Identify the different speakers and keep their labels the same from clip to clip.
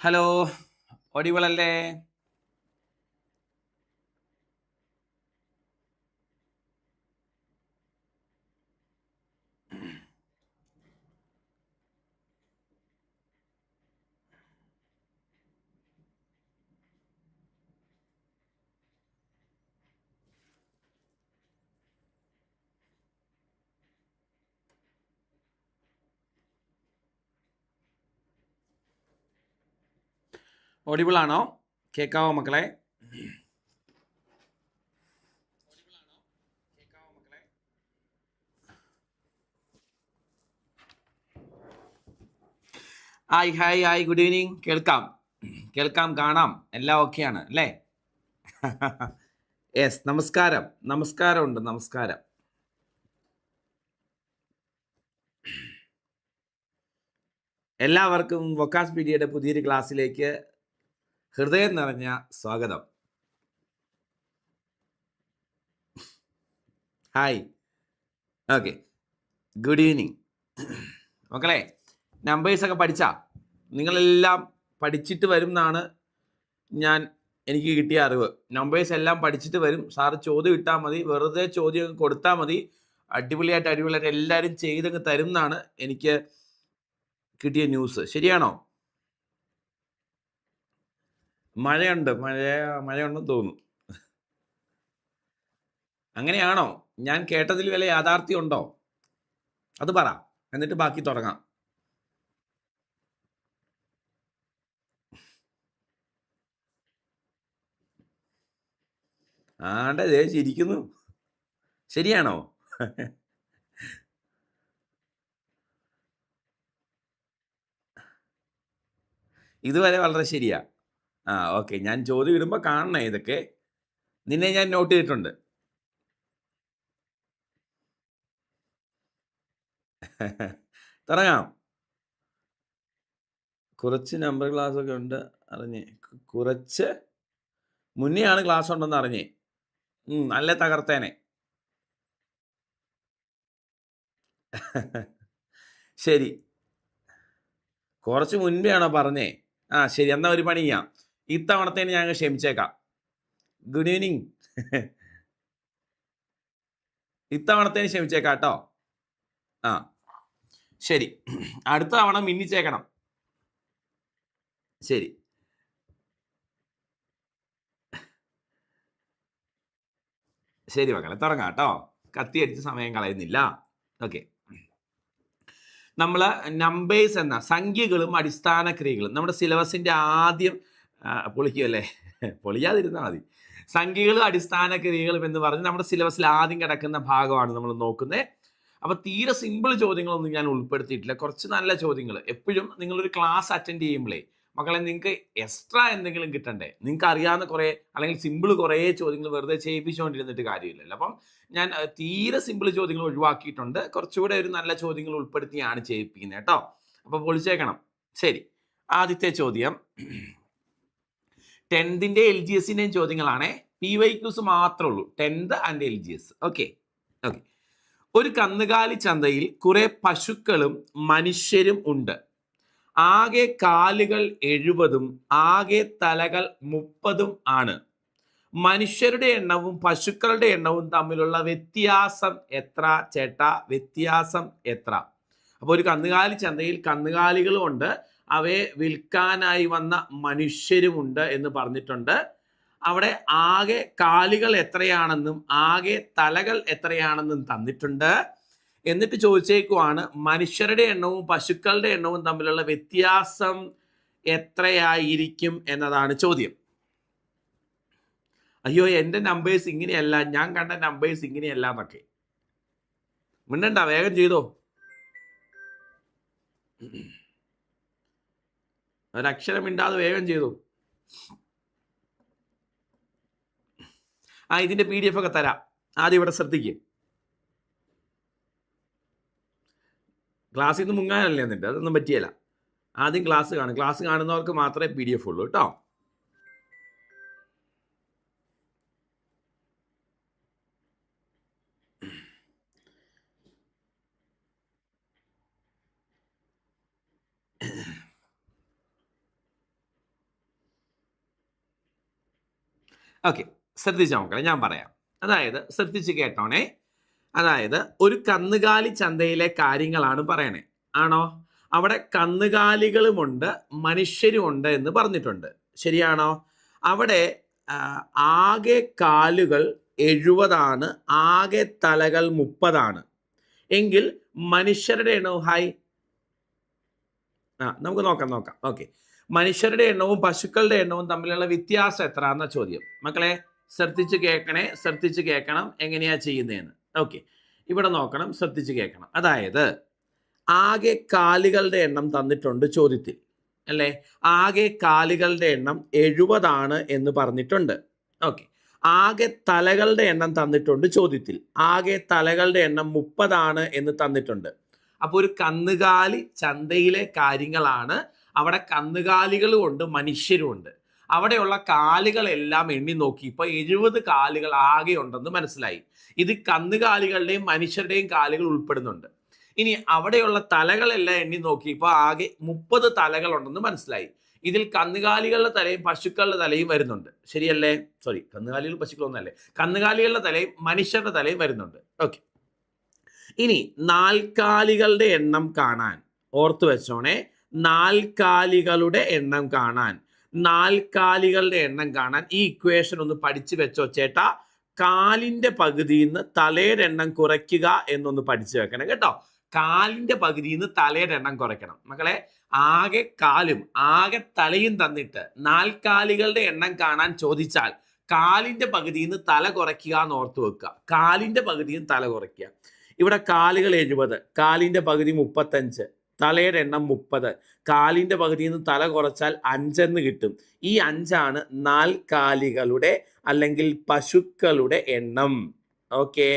Speaker 1: Hello, audible അല്ലേ? Audible ആണോ? കേൾക്കാവോ മക്കളെ? Hi hi hi, good evening. കേൾക്കാം, കാണാം, എല്ലാം ഓക്കെയാണ് അല്ലേ? യെസ്, നമസ്കാരമുണ്ട്. നമസ്കാരം. എല്ലാവർക്കും വൊക്കാസ് പീഡിയയുടെ പുതിയൊരു ക്ലാസ്സിലേക്ക് ഹൃദയം നിറഞ്ഞ സ്വാഗതം. ഹായ്, ഓക്കെ, ഗുഡ് ഈവനിങ് മക്കളെ. നമ്പേഴ്സൊക്കെ പഠിച്ചാ? നിങ്ങളെല്ലാം പഠിച്ചിട്ട് വരും എന്നാണ് എനിക്ക് കിട്ടിയ അറിവ്. നമ്പേഴ്സ് എല്ലാം പഠിച്ചിട്ട് വരും. സാറ് ചോദ്യം ഇട്ടാൽ മതി, വെറുതെ ചോദ്യം കൊടുത്താൽ മതി. അടിപൊളിയായിട്ട് എല്ലാവരും ചെയ്തങ്ങ് തരും എന്നാണ് എനിക്ക് കിട്ടിയ ന്യൂസ്. ശരിയാണോ? മഴയുണ്ടെന്ന് തോന്നുന്നു. അങ്ങനെയാണോ? ഞാൻ കേട്ടതിൽ വല്ല യാഥാർത്ഥ്യം ഉണ്ടോ? അത് പറ, എന്നിട്ട് ബാക്കി തുടങ്ങാം. ദേ ചിരിക്കുന്നു. ശരിയാണോ? ഇതുവരെ വളരെ ശരിയാ. ഓക്കെ, ഞാൻ ചോദ്യം ഇടുമ്പോൾ കാണണേ ഇതൊക്കെ. നിന്നെ ഞാൻ നോട്ട് ചെയ്തിട്ടുണ്ട്. തുടങ്ങാം. കുറച്ച് നമ്പർ ക്ലാസ് ഒക്കെ ഉണ്ട് അറിഞ്ഞേ. കുറച്ച് മുന്നെയാണ് ക്ലാസ് ഉണ്ടെന്ന് അറിഞ്ഞേ. നല്ല തകർത്തേനെ. ശരി, കുറച്ച് മുൻപേ ആണോ പറഞ്ഞേ? ശരി, എന്നാ ഒരു പണി ചെയ്യാം. ഇത്തവണത്തേന് ഞാൻ ക്ഷമിച്ചേക്കാം. Good evening. ഇത്തവണത്തേന് ക്ഷമിച്ചേക്കാം കേട്ടോ. ശരി, അടുത്ത തവണ മിന്നിച്ചേക്കണം. ശരി, ശരി മക്കളെ, തുടങ്ങാം കേട്ടോ. കത്തി അടിച്ച് സമയം കളയുന്നില്ല. ഓക്കെ, നമ്മൾ നമ്പേഴ്സ് എന്ന സംഖ്യകളും അടിസ്ഥാന ക്രിയകളും നമ്മുടെ സിലബസിൻ്റെ ആദ്യം പൊളിക്കുമല്ലേ? പൊളിയാതിരുന്നാൽ മതി. സംഖ്യകളും അടിസ്ഥാന ക്രിയകളും എന്ന് പറഞ്ഞ് നമ്മുടെ സിലബസിൽ ആദ്യം കിടക്കുന്ന ഭാഗമാണ് നമ്മൾ നോക്കുന്നത്. അപ്പോൾ തീരെ സിമ്പിൾ ചോദ്യങ്ങളൊന്നും ഞാൻ ഉൾപ്പെടുത്തിയിട്ടില്ല. കുറച്ച് നല്ല ചോദ്യങ്ങൾ. എപ്പോഴും നിങ്ങളൊരു ക്ലാസ് അറ്റൻഡ് ചെയ്യുമ്പോഴേ മക്കളെ, നിങ്ങൾക്ക് എക്സ്ട്രാ എന്തെങ്കിലും കിട്ടണ്ടേ? നിങ്ങൾക്ക് അറിയാവുന്ന കുറേ അല്ലെങ്കിൽ സിമ്പിൾ കുറേ ചോദ്യങ്ങൾ വെറുതെ ചെയ്യിപ്പിച്ചുകൊണ്ടിരുന്നിട്ട് കാര്യമില്ലല്ലോ. അപ്പം ഞാൻ തീരെ സിമ്പിൾ ചോദ്യങ്ങൾ ഒഴിവാക്കിയിട്ടുണ്ട്. കുറച്ചുകൂടെ ഒരു നല്ല ചോദ്യങ്ങൾ ഉൾപ്പെടുത്തിയാണ് ചെയ്യിപ്പിക്കുന്നത് കേട്ടോ. അപ്പോൾ പൊളിച്ചേക്കണം. ശരി, ആദ്യത്തെ ചോദ്യം 10th LGSൻ്റെയും ചോദ്യങ്ങളാണേ. PYQs മാത്രമേ ഉള്ളൂ, 10th and LGS. ഓക്കെ. ഒരു കന്നുകാലി ചന്തയിൽ കുറെ പശുക്കളും മനുഷ്യരും ഉണ്ട്. ആകെ കാലുകൾ 70 ആകെ തലകൾ 30 ആണ്. മനുഷ്യരുടെ എണ്ണവും പശുക്കളുടെ എണ്ണവും തമ്മിലുള്ള വ്യത്യാസം എത്ര ചേട്ടാ? വ്യത്യാസം എത്ര? അപ്പോൾ ഒരു കന്നുകാലി ചന്തയിൽ കന്നുകാലികളും ഉണ്ട്, അവയെ വിൽക്കാനായി വന്ന മനുഷ്യരുമുണ്ട് എന്ന് പറഞ്ഞിട്ടുണ്ട്. അവിടെ ആകെ കാലുകൾ എത്രയാണെന്നും ആകെ തലകൾ എത്രയാണെന്നും തന്നിട്ടുണ്ട്. എന്നിട്ട് ചോദിച്ചേക്കുവാണ് മനുഷ്യരുടെ എണ്ണവും പശുക്കളുടെ എണ്ണവും തമ്മിലുള്ള വ്യത്യാസം എത്രയായിരിക്കും എന്നതാണ് ചോദ്യം. അയ്യോ, എൻ്റെ നമ്പേഴ്സ് ഇങ്ങനെയല്ല, ഞാൻ കണ്ട നമ്പേഴ്സ് ഇങ്ങനെയല്ല എന്നൊക്കെ മിണ്ടണ്ട, വേഗം ചെയ്തോ. ഒരക്ഷരം മിണ്ടാതെ വേഗം ചെയ്തു. ഇതിൻ്റെ PDF ഒക്കെ തരാം. ആദ്യം ഇവിടെ ശ്രദ്ധിക്കും. ക്ലാസ്സിൽ നിന്ന് മുങ്ങാനല്ലേ എന്നിട്ട്? അതൊന്നും പറ്റിയല്ല. ആദ്യം ക്ലാസ് കാണും. ക്ലാസ് കാണുന്നവർക്ക് മാത്രമേ PDF ഉള്ളൂ കേട്ടോ. ഓക്കെ, ശ്രദ്ധിച്ച മക്കളെ, ഞാൻ പറയാം. അതായത് ശ്രദ്ധിച്ച് കേട്ടോണേ. അതായത് ഒരു കന്നുകാലി ചന്തയിലെ കാര്യങ്ങളാണ് പറയണേ, ആണോ? അവിടെ കന്നുകാലികളുമുണ്ട് മനുഷ്യരുമുണ്ട് എന്ന് പറഞ്ഞിട്ടുണ്ട്, ശരിയാണോ? അവിടെ ആകെ കാലുകൾ 70, ആകെ തലകൾ 30. എങ്കിൽ മനുഷ്യരുടെ എണ്ണവും നമുക്ക് നോക്കാം. ഓക്കെ, മനുഷ്യരുടെ എണ്ണവും പശുക്കളുടെ എണ്ണവും തമ്മിലുള്ള വ്യത്യാസം എത്ര എന്ന ചോദ്യം. മക്കളെ ശ്രദ്ധിച്ച് കേൾക്കണം എങ്ങനെയാ ചെയ്യുന്നതെന്ന്. ഓക്കെ, ഇവിടെ നോക്കണം, ശ്രദ്ധിച്ച് കേൾക്കണം. അതായത് ആകെ കാലുകളുടെ എണ്ണം തന്നിട്ടുണ്ട് ചോദ്യത്തിൽ, അല്ലേ? ആകെ കാലുകളുടെ എണ്ണം 70 എന്ന് പറഞ്ഞിട്ടുണ്ട്. ഓക്കെ, ആകെ തലകളുടെ എണ്ണം തന്നിട്ടുണ്ട് ചോദ്യത്തിൽ. ആകെ തലകളുടെ എണ്ണം 30 എന്ന് തന്നിട്ടുണ്ട്. അപ്പോൾ ഒരു കന്നുകാലി ചന്തയിലെ കാര്യങ്ങളാണ്. അവിടെ കന്നുകാലികളും ഉണ്ട് മനുഷ്യരും ഉണ്ട്. അവിടെയുള്ള കാലുകളെല്ലാം എണ്ണി നോക്കിയപ്പോൾ 70 കാലുകൾ ആകെ ഉണ്ടെന്ന് മനസ്സിലായി. ഇത് കന്നുകാലികളുടെയും മനുഷ്യരുടെയും കാലുകൾ ഉൾപ്പെടുന്നുണ്ട്. ഇനി അവിടെയുള്ള തലകളെല്ലാം എണ്ണി നോക്കിയപ്പോൾ ആകെ 30 തലകൾ ഉണ്ടെന്ന് മനസ്സിലായി. ഇതിൽ കന്നുകാലികളുടെ തലയും പശുക്കളുടെ തലയും വരുന്നുണ്ട്, ശരിയല്ലേ? സോറി, കന്നുകാലികൾ പശുക്കളൊന്നല്ലേ, കന്നുകാലികളുടെ തലയും മനുഷ്യരുടെ തലയും വരുന്നുണ്ട്. ഓക്കെ, ഇനി നാൽക്കാലികളുടെ എണ്ണം കാണാൻ ഓർത്തു വെച്ചോണേ. നാൽക്കാലികളുടെ എണ്ണം കാണാൻ ഈ ഇക്വേഷൻ ഒന്ന് പഠിച്ചു വെച്ചോ ചേട്ടാ. കാലിന്റെ പകുതിയിൽ നിന്ന് തലയുടെ എണ്ണം കുറയ്ക്കുക എന്നൊന്ന് പഠിച്ചു വെക്കണം കേട്ടോ. കാലിന്റെ പകുതിയിൽ നിന്ന് തലയുടെ എണ്ണം കുറയ്ക്കണം മക്കളെ. ആകെ കാലും ആകെ തലയും തന്നിട്ട് നാൽക്കാലികളുടെ എണ്ണം കാണാൻ ചോദിച്ചാൽ കാലിന്റെ പകുതിയിൽ നിന്ന് തല കുറയ്ക്കുക എന്ന് ഓർത്തു വെക്കുക. കാലിന്റെ പകുതിയിൽ നിന്ന് തല കുറയ്ക്കുക. ഇവിടെ കാലുകൾ 70, കാലിന്റെ പകുതി 35, തലയുടെ എണ്ണം 30. കാലിന്റെ പകുതിയിൽ നിന്ന് തല കുറച്ചാൽ 5 എന്ന് കിട്ടും. ഈ 5 നാൽക്കാലികളുടെ അല്ലെങ്കിൽ പശുക്കളുടെ എണ്ണം. ഓക്കെ,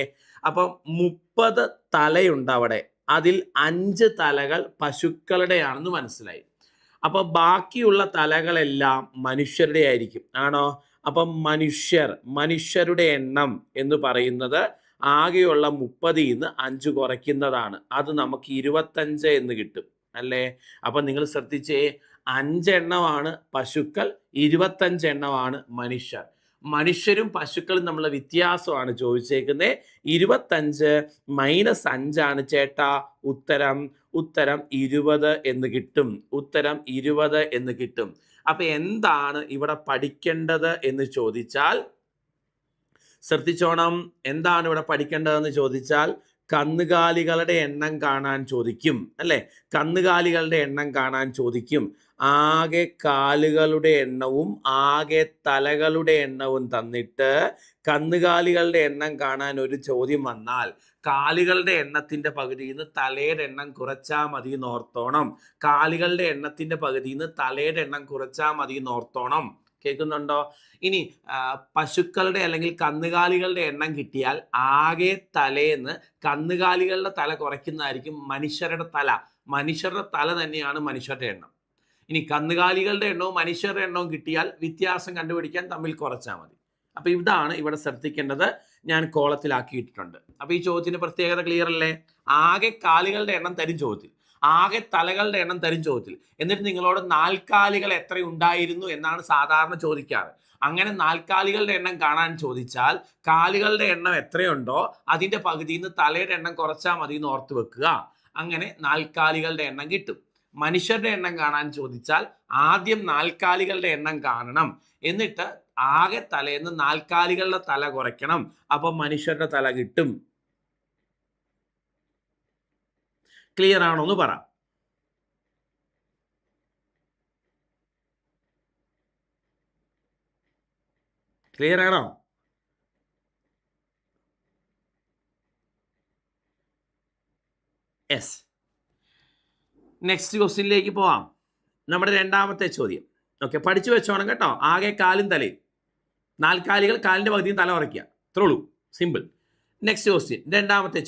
Speaker 1: അപ്പം 30 തലയുണ്ട് അവിടെ. അതിൽ 5 തലകൾ പശുക്കളുടെയാണെന്ന് മനസ്സിലായി. അപ്പൊ ബാക്കിയുള്ള തലകളെല്ലാം മനുഷ്യരുടെ ആയിരിക്കും, ആണോ? അപ്പം മനുഷ്യരുടെ എണ്ണം എന്ന് പറയുന്നത് ആകെയുള്ള 30 നിന്ന് 5 കുറയ്ക്കുന്നതാണ്. അത് നമുക്ക് 25 എന്ന് കിട്ടും, അല്ലേ? അപ്പൊ നിങ്ങൾ ശ്രദ്ധിച്ചേ, 5 എണ്ണമാണ് പശുക്കൾ, 25 എണ്ണമാണ് മനുഷ്യർ. മനുഷ്യരും പശുക്കളും തമ്മിലുള്ള വ്യത്യാസമാണ് ചോദിച്ചേക്കുന്നത്. 25 - 5 ചേട്ടാ ഉത്തരം 20 എന്ന് കിട്ടും. ഉത്തരം 20 എന്ന് കിട്ടും. അപ്പൊ എന്താണ് ഇവിടെ പഠിക്കേണ്ടത് എന്ന് ചോദിച്ചാൽ ശ്രദ്ധിച്ചോണം. എന്താണ് ഇവിടെ പഠിക്കേണ്ടതെന്ന് ചോദിച്ചാൽ കന്നുകാലികളുടെ എണ്ണം കാണാൻ ചോദിക്കും, അല്ലെ? കന്നുകാലികളുടെ എണ്ണം കാണാൻ ചോദിക്കും. ആകെ കാലുകളുടെ എണ്ണവും ആകെ തലകളുടെ എണ്ണവും തന്നിട്ട് കന്നുകാലികളുടെ എണ്ണം കാണാൻ ഒരു ചോദ്യം വന്നാൽ കാലുകളുടെ എണ്ണത്തിന്റെ പകുതിയിൽ നിന്ന് തലയുടെ എണ്ണം കുറച്ചാൽ മതി എന്നോർത്തോണം. കാലുകളുടെ എണ്ണത്തിന്റെ പകുതിയിൽ നിന്ന് തലയുടെ എണ്ണം കുറച്ചാൽ മതി എന്നോർത്തോണം. കേൾക്കുന്നുണ്ടോ? ഇനി പശുക്കളുടെ അല്ലെങ്കിൽ കന്നുകാലികളുടെ എണ്ണം കിട്ടിയാൽ ആകെ തലേന്ന് കന്നുകാലികളുടെ തല കുറയ്ക്കുന്നതായിരിക്കും മനുഷ്യരുടെ തല തന്നെയാണ് മനുഷ്യരുടെ എണ്ണം. ഇനി കന്നുകാലികളുടെ എണ്ണവും മനുഷ്യരുടെ എണ്ണവും കിട്ടിയാൽ വ്യത്യാസം കണ്ടുപിടിക്കാൻ തമ്മിൽ കുറച്ചാൽ മതി. അപ്പൊ ഇതാണ് ഇവിടെ ശ്രദ്ധിക്കേണ്ടത്. ഞാൻ കോളത്തിലാക്കിയിട്ടുണ്ട്. അപ്പൊ ഈ ചോദ്യത്തിന്റെ പ്രത്യേകത ക്ലിയർ അല്ലേ? ആകെ കാലുകളുടെ എണ്ണം തരും ചോദ്യത്തിൽ, ആകെ തലകളുടെ എണ്ണം തരും ചോദ്യത്തിൽ. എന്നിട്ട് നിങ്ങളോട് നാൽക്കാലികൾ എത്ര ഉണ്ടായിരുന്നു എന്നാണ് സാധാരണ ചോദിക്കാറ്. അങ്ങനെ നാൽക്കാലികളുടെ എണ്ണം കാണാൻ ചോദിച്ചാൽ കാലുകളുടെ എണ്ണം എത്രയുണ്ടോ അതിന്റെ പകുതിയിൽ നിന്ന് തലയുടെ എണ്ണം കുറച്ചാൽ മതി എന്ന് ഓർത്ത് വെക്കുക. അങ്ങനെ നാൽക്കാലികളുടെ എണ്ണം കിട്ടും. മനുഷ്യരുടെ എണ്ണം കാണാൻ ചോദിച്ചാൽ ആദ്യം നാൽക്കാലികളുടെ എണ്ണം കാണണം, എന്നിട്ട് ആകെ തലേന്ന് നാൽക്കാലികളുടെ തല കുറയ്ക്കണം. അപ്പൊ മനുഷ്യരുടെ തല കിട്ടും. ക്ലിയർ ആണോ എന്ന് പറ. ക്ലിയർ ആണോ? യെസ്. നെക്സ്റ്റ് ക്വസ്റ്റ്യനിലേക്ക് പോവാം. നമ്മുടെ രണ്ടാമത്തെ ചോദ്യം. ഓക്കെ, പഠിച്ചു വെച്ചോണം കേട്ടോ. ആകെ കാലും തലയും, നാൽക്കാലികൾ കാലിന്റെ പകുതിയും തല കുറയ്ക്കുക, അത്രേ ഉള്ളൂ, സിമ്പിൾ. നെക്സ്റ്റ് ക്വസ്റ്റ്യൻ, രണ്ടാമത്തെ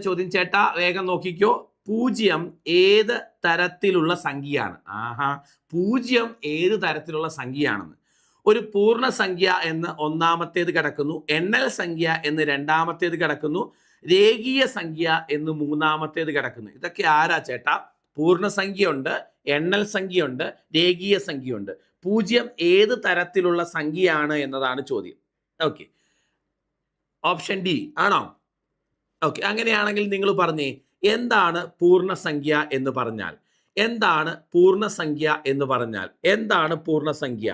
Speaker 1: ചോദ്യം ചേട്ടാ വേഗം നോക്കിക്കോ. 0 ഏത് തരത്തിലുള്ള സംഖ്യയാണ്? 0 ഏത് തരത്തിലുള്ള സംഖ്യയാണെന്ന്. ഒരു പൂർണ്ണസംഖ്യ എന്ന് ഒന്നാമത്തേത് കിടക്കുന്നു, എണ്ണൽ സംഖ്യ എന്ന് രണ്ടാമത്തേത് കിടക്കുന്നു, രേഖീയ സംഖ്യ എന്ന് മൂന്നാമത്തേത് കിടക്കുന്നു. ഇതൊക്കെ ആരാ ചേട്ടാ? പൂർണ്ണസംഖ്യയുണ്ട്, എണ്ണൽ സംഖ്യയുണ്ട്, രേഖീയ സംഖ്യയുണ്ട്. പൂജ്യം ഏത് തരത്തിലുള്ള സംഖ്യയാണ് എന്നതാണ് ചോദ്യം. ഓക്കെ, ഓപ്ഷൻ ഡി ആണോ? ഓക്കെ, അങ്ങനെയാണെങ്കിൽ നിങ്ങൾ പറഞ്ഞേ, എന്താണ് പൂർണ്ണസംഖ്യ എന്ന് പറഞ്ഞാൽ? എന്താണ് പൂർണ്ണസംഖ്യ എന്ന് പറഞ്ഞാൽ? എന്താണ് പൂർണ്ണസംഖ്യ?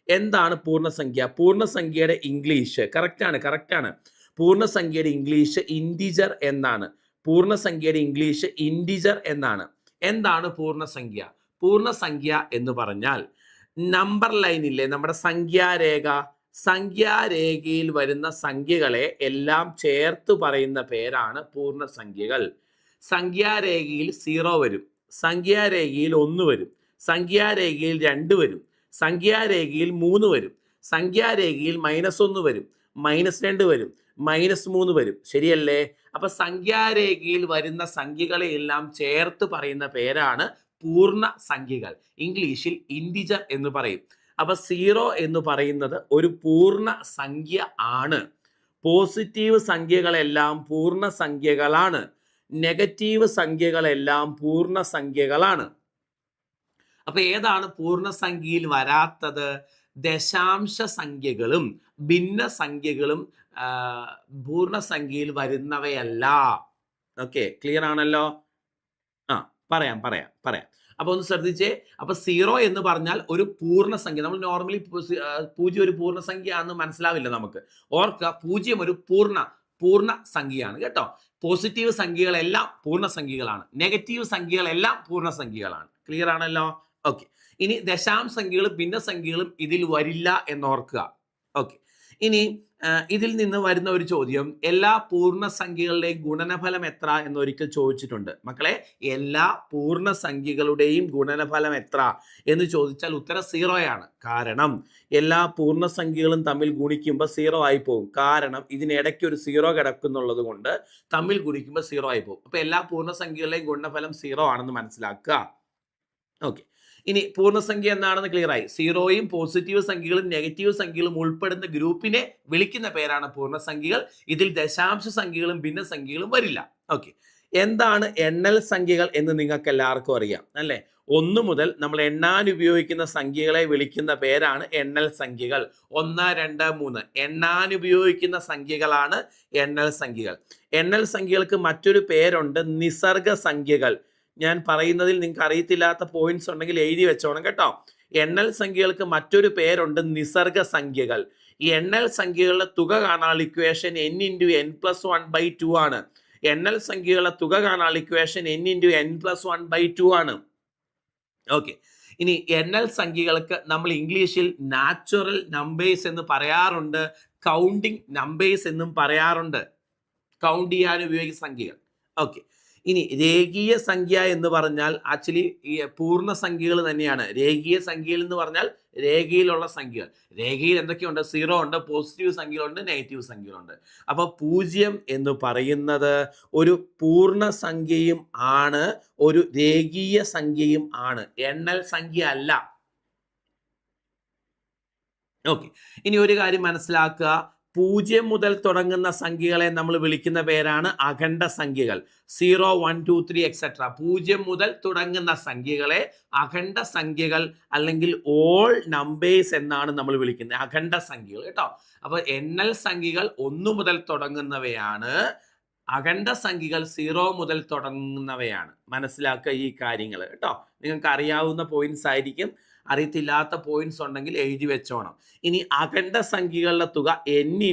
Speaker 1: എന്താണ് പൂർണ്ണസംഖ്യ? പൂർണ്ണസംഖ്യയുടെ ഇംഗ്ലീഷ് കറക്റ്റാണ്. പൂർണ്ണസംഖ്യയുടെ ഇംഗ്ലീഷ് ഇൻറ്റിജർ എന്നാണ്. പൂർണ്ണസംഖ്യയുടെ ഇംഗ്ലീഷ് ഇൻറ്റിജർ എന്നാണ്. എന്താണ് പൂർണ്ണസംഖ്യ? പൂർണ്ണസംഖ്യ എന്ന് പറഞ്ഞാൽ നമ്പർ ലൈനില്ലേ, നമ്മുടെ സംഖ്യാരേഖയിൽ വരുന്ന സംഖ്യകളെ എല്ലാം ചേർത്ത് പറയുന്ന പേരാണ് പൂർണ്ണസംഖ്യകൾ. സംഖ്യാരേഖയിൽ 0 വരും, സംഖ്യാരേഖയിൽ 1 വരും, സംഖ്യാരേഖയിൽ 2 വരും, സംഖ്യാരേഖയിൽ 3 വരും, സംഖ്യാരേഖയിൽ -1 വരും, -2 വരും, -3 വരും. ശരിയല്ലേ? അപ്പൊ സംഖ്യാരേഖയിൽ വരുന്ന സംഖ്യകളെ എല്ലാം ചേർത്ത് പറയുന്ന പേരാണ് പൂർണ്ണ സംഖ്യകൾ. ഇംഗ്ലീഷിൽ ഇൻറ്റിജർ എന്ന് പറയും. അപ്പൊ 0 എന്ന് പറയുന്നത് ഒരു പൂർണ്ണ സംഖ്യ ആണ്. പോസിറ്റീവ് സംഖ്യകളെല്ലാം പൂർണ്ണ സംഖ്യകളാണ്. നെഗറ്റീവ് സംഖ്യകളെല്ലാം പൂർണ്ണ സംഖ്യകളാണ്. അപ്പൊ ഏതാണ് പൂർണ്ണസംഖ്യയിൽ വരാത്തത്? ദശാംശ സംഖ്യകളും ഭിന്നസംഖ്യകളും പൂർണ്ണസംഖ്യയിൽ വരുന്നവയല്ല. ഓക്കെ, ക്ലിയർ ആണല്ലോ? പറയാം. അപ്പൊ ഒന്ന് ശ്രദ്ധിച്ചേ. അപ്പൊ 0 എന്ന് പറഞ്ഞാൽ ഒരു പൂർണ്ണസംഖ്യ. നമ്മൾ നോർമലി 0 ഒരു പൂർണ്ണസംഖ്യ ആണെന്ന് മനസ്സിലാവില്ല നമുക്ക്. ഓർക്കുക, 0 ഒരു പൂർണ്ണ സംഖ്യയാണ് കേട്ടോ. പോസിറ്റീവ് സംഖ്യകളെല്ലാം പൂർണ്ണസംഖ്യകളാണ്, നെഗറ്റീവ് സംഖ്യകളെല്ലാം പൂർണ്ണസംഖ്യകളാണ്. ക്ലിയർ ആണല്ലോ? ഓക്കെ, ഇനി ദശാംശസംഖ്യകളും ഭിന്നസംഖ്യകളും ഇതിൽ വരില്ല എന്നോർക്കുക. ഓക്കെ, ഇനി ഇതിൽ നിന്ന് വരുന്ന ഒരു ചോദ്യം, എല്ലാ പൂർണ്ണസംഖ്യകളുടെയും ഗുണനഫലം എത്ര എന്നൊരിക്കൽ ചോദിച്ചിട്ടുണ്ട്. മക്കളെ, എല്ലാ പൂർണ്ണസംഖ്യകളുടെയും ഗുണനഫലം എത്ര എന്ന് ചോദിച്ചാൽ ഉത്തരം 0 ആണ്. കാരണം എല്ലാ പൂർണ്ണസംഖ്യകളും തമ്മിൽ ഗുണിക്കുമ്പോൾ 0 ആയി പോകും. കാരണം ഇതിനിടയ്ക്ക് ഒരു 0 കിടക്കുന്നുള്ളത് കൊണ്ട് തമ്മിൽ ഗുണിക്കുമ്പോൾ 0 ആയി പോകും. അപ്പൊ എല്ലാ പൂർണ്ണസംഖ്യകളുടെയും ഗുണനഫലം 0 ആണെന്ന് മനസ്സിലാക്കുക. ഓക്കെ, ഇനി പൂർണ്ണസംഖ്യ എന്താണെന്ന് ക്ലിയർ ആയി. 0യും പോസിറ്റീവ് സംഖ്യകളും നെഗറ്റീവ് സംഖ്യകളും ഉൾപ്പെടുന്ന ഗ്രൂപ്പിനെ വിളിക്കുന്ന പേരാണ് പൂർണ്ണസംഖ്യകൾ. ഇതിൽ ദശാംശ സംഖ്യകളും ഭിന്നസംഖ്യകളും വരില്ല. ഓക്കെ, എന്താണ് എണ്ണൽ സംഖ്യകൾ എന്ന് നിങ്ങൾക്ക് എല്ലാവർക്കും അറിയാം അല്ലേ? 1 മുതൽ നമ്മൾ എണ്ണാൻ ഉപയോഗിക്കുന്ന സംഖ്യകളെ വിളിക്കുന്ന പേരാണ് എണ്ണൽ സംഖ്യകൾ. 1, 2, 3 എണ്ണാൻ ഉപയോഗിക്കുന്ന സംഖ്യകളാണ് എണ്ണൽ സംഖ്യകൾ. എണ്ണൽ സംഖ്യകൾക്ക് മറ്റൊരു പേരുണ്ട്, നിസർഗ സംഖ്യകൾ. ഞാൻ പറയുന്നതിൽ നിങ്ങൾക്ക് അറിയത്തില്ലാത്ത പോയിന്റ്സ് ഉണ്ടെങ്കിൽ എഴുതി വെച്ചോണം കേട്ടോ. എണ്ണൽ സംഖ്യകൾക്ക് മറ്റൊരു പേരുണ്ട്, നിസർഗ സംഖ്യകൾ. ഈ എണ്ണൽ സംഖ്യകളുടെ തുക കാണാനുള്ള ഇക്വേഷൻ n × n+1/2 ആണ്. എണ്ണൽ സംഖ്യകളുടെ തുക കാണാനുള്ള ഇക്വേഷൻ n × n+1/2 ആണ്. ഓക്കെ, ഇനി എണ്ണൽ സംഖ്യകൾക്ക് നമ്മൾ ഇംഗ്ലീഷിൽ നാച്ചുറൽ നമ്പേഴ്സ് എന്ന് പറയാറുണ്ട്, കൗണ്ടിങ് നമ്പേഴ്സ് എന്നും പറയാറുണ്ട്. കൗണ്ട് ചെയ്യാൻ ഉപയോഗിക്കുന്ന സംഖ്യകൾ. ഓക്കെ, ഇനി രേഖീയ സംഖ്യ എന്ന് പറഞ്ഞാൽ ആക്ച്വലി ഈ പൂർണ്ണ സംഖ്യകൾ തന്നെയാണ്. രേഖീയ സംഖ്യകൾ എന്ന് പറഞ്ഞാൽ രേഖയിലുള്ള സംഖ്യകൾ. രേഖയിൽ എന്തൊക്കെയുണ്ട്? 0 ഉണ്ട്, പോസിറ്റീവ് സംഖ്യകളുണ്ട്, നെഗറ്റീവ് സംഖ്യകളുണ്ട്. അപ്പൊ 0 എന്ന് പറയുന്നത് ഒരു പൂർണ്ണ സംഖ്യയും ആണ്, ഒരു രേഖീയ സംഖ്യയും ആണ്, എണ്ണൽ സംഖ്യ അല്ല. ഓക്കെ, ഇനി ഒരു കാര്യം മനസ്സിലാക്കുക, 0 മുതൽ തുടങ്ങുന്ന സംഖ്യകളെ നമ്മൾ വിളിക്കുന്ന പേരാണ് അഖണ്ഡ സംഖ്യകൾ. 0, 1, 2, 3 എക്സെട്ര. 0 മുതൽ തുടങ്ങുന്ന സംഖ്യകളെ അഖണ്ഡ സംഖ്യകൾ അല്ലെങ്കിൽ ഓൾ നമ്പേഴ്സ് എന്നാണ് നമ്മൾ വിളിക്കുന്നത്, അഖണ്ഡ സംഖ്യകൾ കേട്ടോ. അപ്പൊ എണ്ണൽ സംഖ്യകൾ 1 മുതൽ തുടങ്ങുന്നവയാണ്, അഖണ്ഡ സംഖ്യകൾ 0 മുതൽ തുടങ്ങുന്നവയാണ്. മനസ്സിലാക്കുക ഈ കാര്യങ്ങൾ കേട്ടോ. നിങ്ങൾക്ക് അറിയാവുന്ന പോയിന്റ്സ് ആയിരിക്കും, അറിയത്തില്ലാത്ത പോയിന്റ്സ് ഉണ്ടെങ്കിൽ എഴുതി വെച്ചോണം. ഇനി അഖണ്ഡ സംഖ്യകളുടെ തുക n ×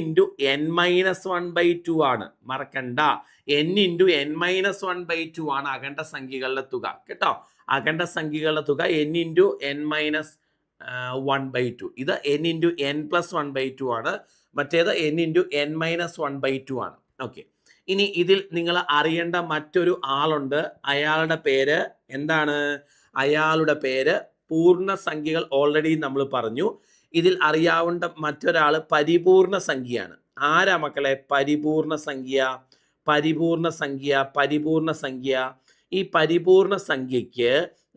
Speaker 1: n-1/2 ആണ്. മറക്കണ്ട, n × n-1/2 ആണ് അഖണ്ഡ സംഖ്യകളുടെ തുക കേട്ടോ. അഖണ്ഡ സംഖ്യകളുടെ തുക n × n-1/2. ഇത് n × n+1/2 ആണ്, മറ്റേത് n × n-1/2 ആണ്. ഓക്കെ, ഇനി ഇതിൽ നിങ്ങൾ അറിയേണ്ട മറ്റൊരു ആളുണ്ട്. അയാളുടെ പേര് എന്താണ്? അയാളുടെ പേര് പൂർണ്ണസംഖ്യകൾ ഓൾറെഡി നമ്മൾ പറഞ്ഞു. ഇതിൽ അറിയാവേണ്ട മറ്റൊരാൾ പരിപൂർണ സംഖ്യയാണ്. ആരാ മക്കളെ? പരിപൂർണ സംഖ്യ. ഈ പരിപൂർണ സംഖ്യയ്ക്ക്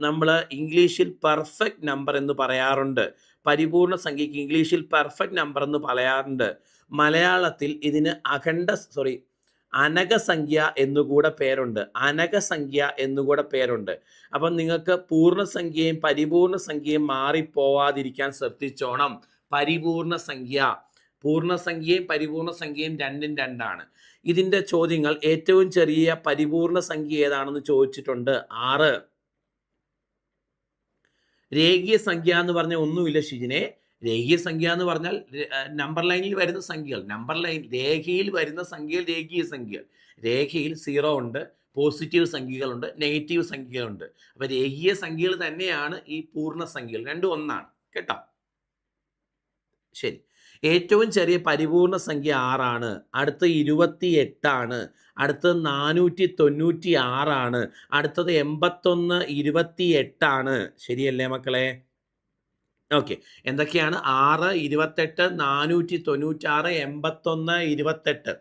Speaker 1: നമ്മൾ ഇംഗ്ലീഷിൽ പെർഫെക്റ്റ് നമ്പർ എന്ന് പറയാറുണ്ട്. പരിപൂർണ സംഖ്യയ്ക്ക് ഇംഗ്ലീഷിൽ പെർഫെക്റ്റ് നമ്പർ എന്ന് പറയാറുണ്ട്. മലയാളത്തിൽ ഇതിന് അനകസംഖ്യ എന്നുകൂടെ പേരുണ്ട്. അനകസംഖ്യ എന്നുകൂടെ പേരുണ്ട്. അപ്പം നിങ്ങൾക്ക് പൂർണ്ണസംഖ്യയും പരിപൂർണ സംഖ്യയും മാറിപ്പോവാതിരിക്കാൻ ശ്രദ്ധിച്ചോണം. പൂർണ്ണസംഖ്യയും പരിപൂർണ സംഖ്യയും രണ്ടും രണ്ടാണ്. ഇതിൻ്റെ ചോദ്യങ്ങൾ ഏറ്റവും ചെറിയ പരിപൂർണ സംഖ്യ ഏതാണെന്ന് ചോദിച്ചിട്ടുണ്ട്. 6. രേഖീയ സംഖ്യ എന്ന് പറഞ്ഞാൽ ഒന്നുമില്ല ഷിജിനെ. രേഖീയ സംഖ്യ എന്ന് പറഞ്ഞാൽ നമ്പർ ലൈനിൽ വരുന്ന സംഖ്യകൾ. രേഖയിൽ വരുന്ന സംഖ്യകൾ രേഖീയ സംഖ്യകൾ. രേഖയിൽ 0 ഉണ്ട്, പോസിറ്റീവ് സംഖ്യകളുണ്ട്, നെഗറ്റീവ് സംഖ്യകളുണ്ട്. അപ്പൊ രേഖീയ സംഖ്യകൾ തന്നെയാണ് ഈ പൂർണ്ണസംഖ്യകൾ. രണ്ടും ഒന്നാണ് കേട്ടോ. ശരി. ഏറ്റവും ചെറിയ പരിപൂർണ സംഖ്യ 6 ആണ്. അടുത്ത് 28 ആണ്. അടുത്തത് 496 ആണ്. അടുത്തത് 81 28 ആണ്. ശരിയല്ലേ മക്കളെ? ഓക്കെ. എന്തൊക്കെയാണ്? 6, 28, 496, 81, 28.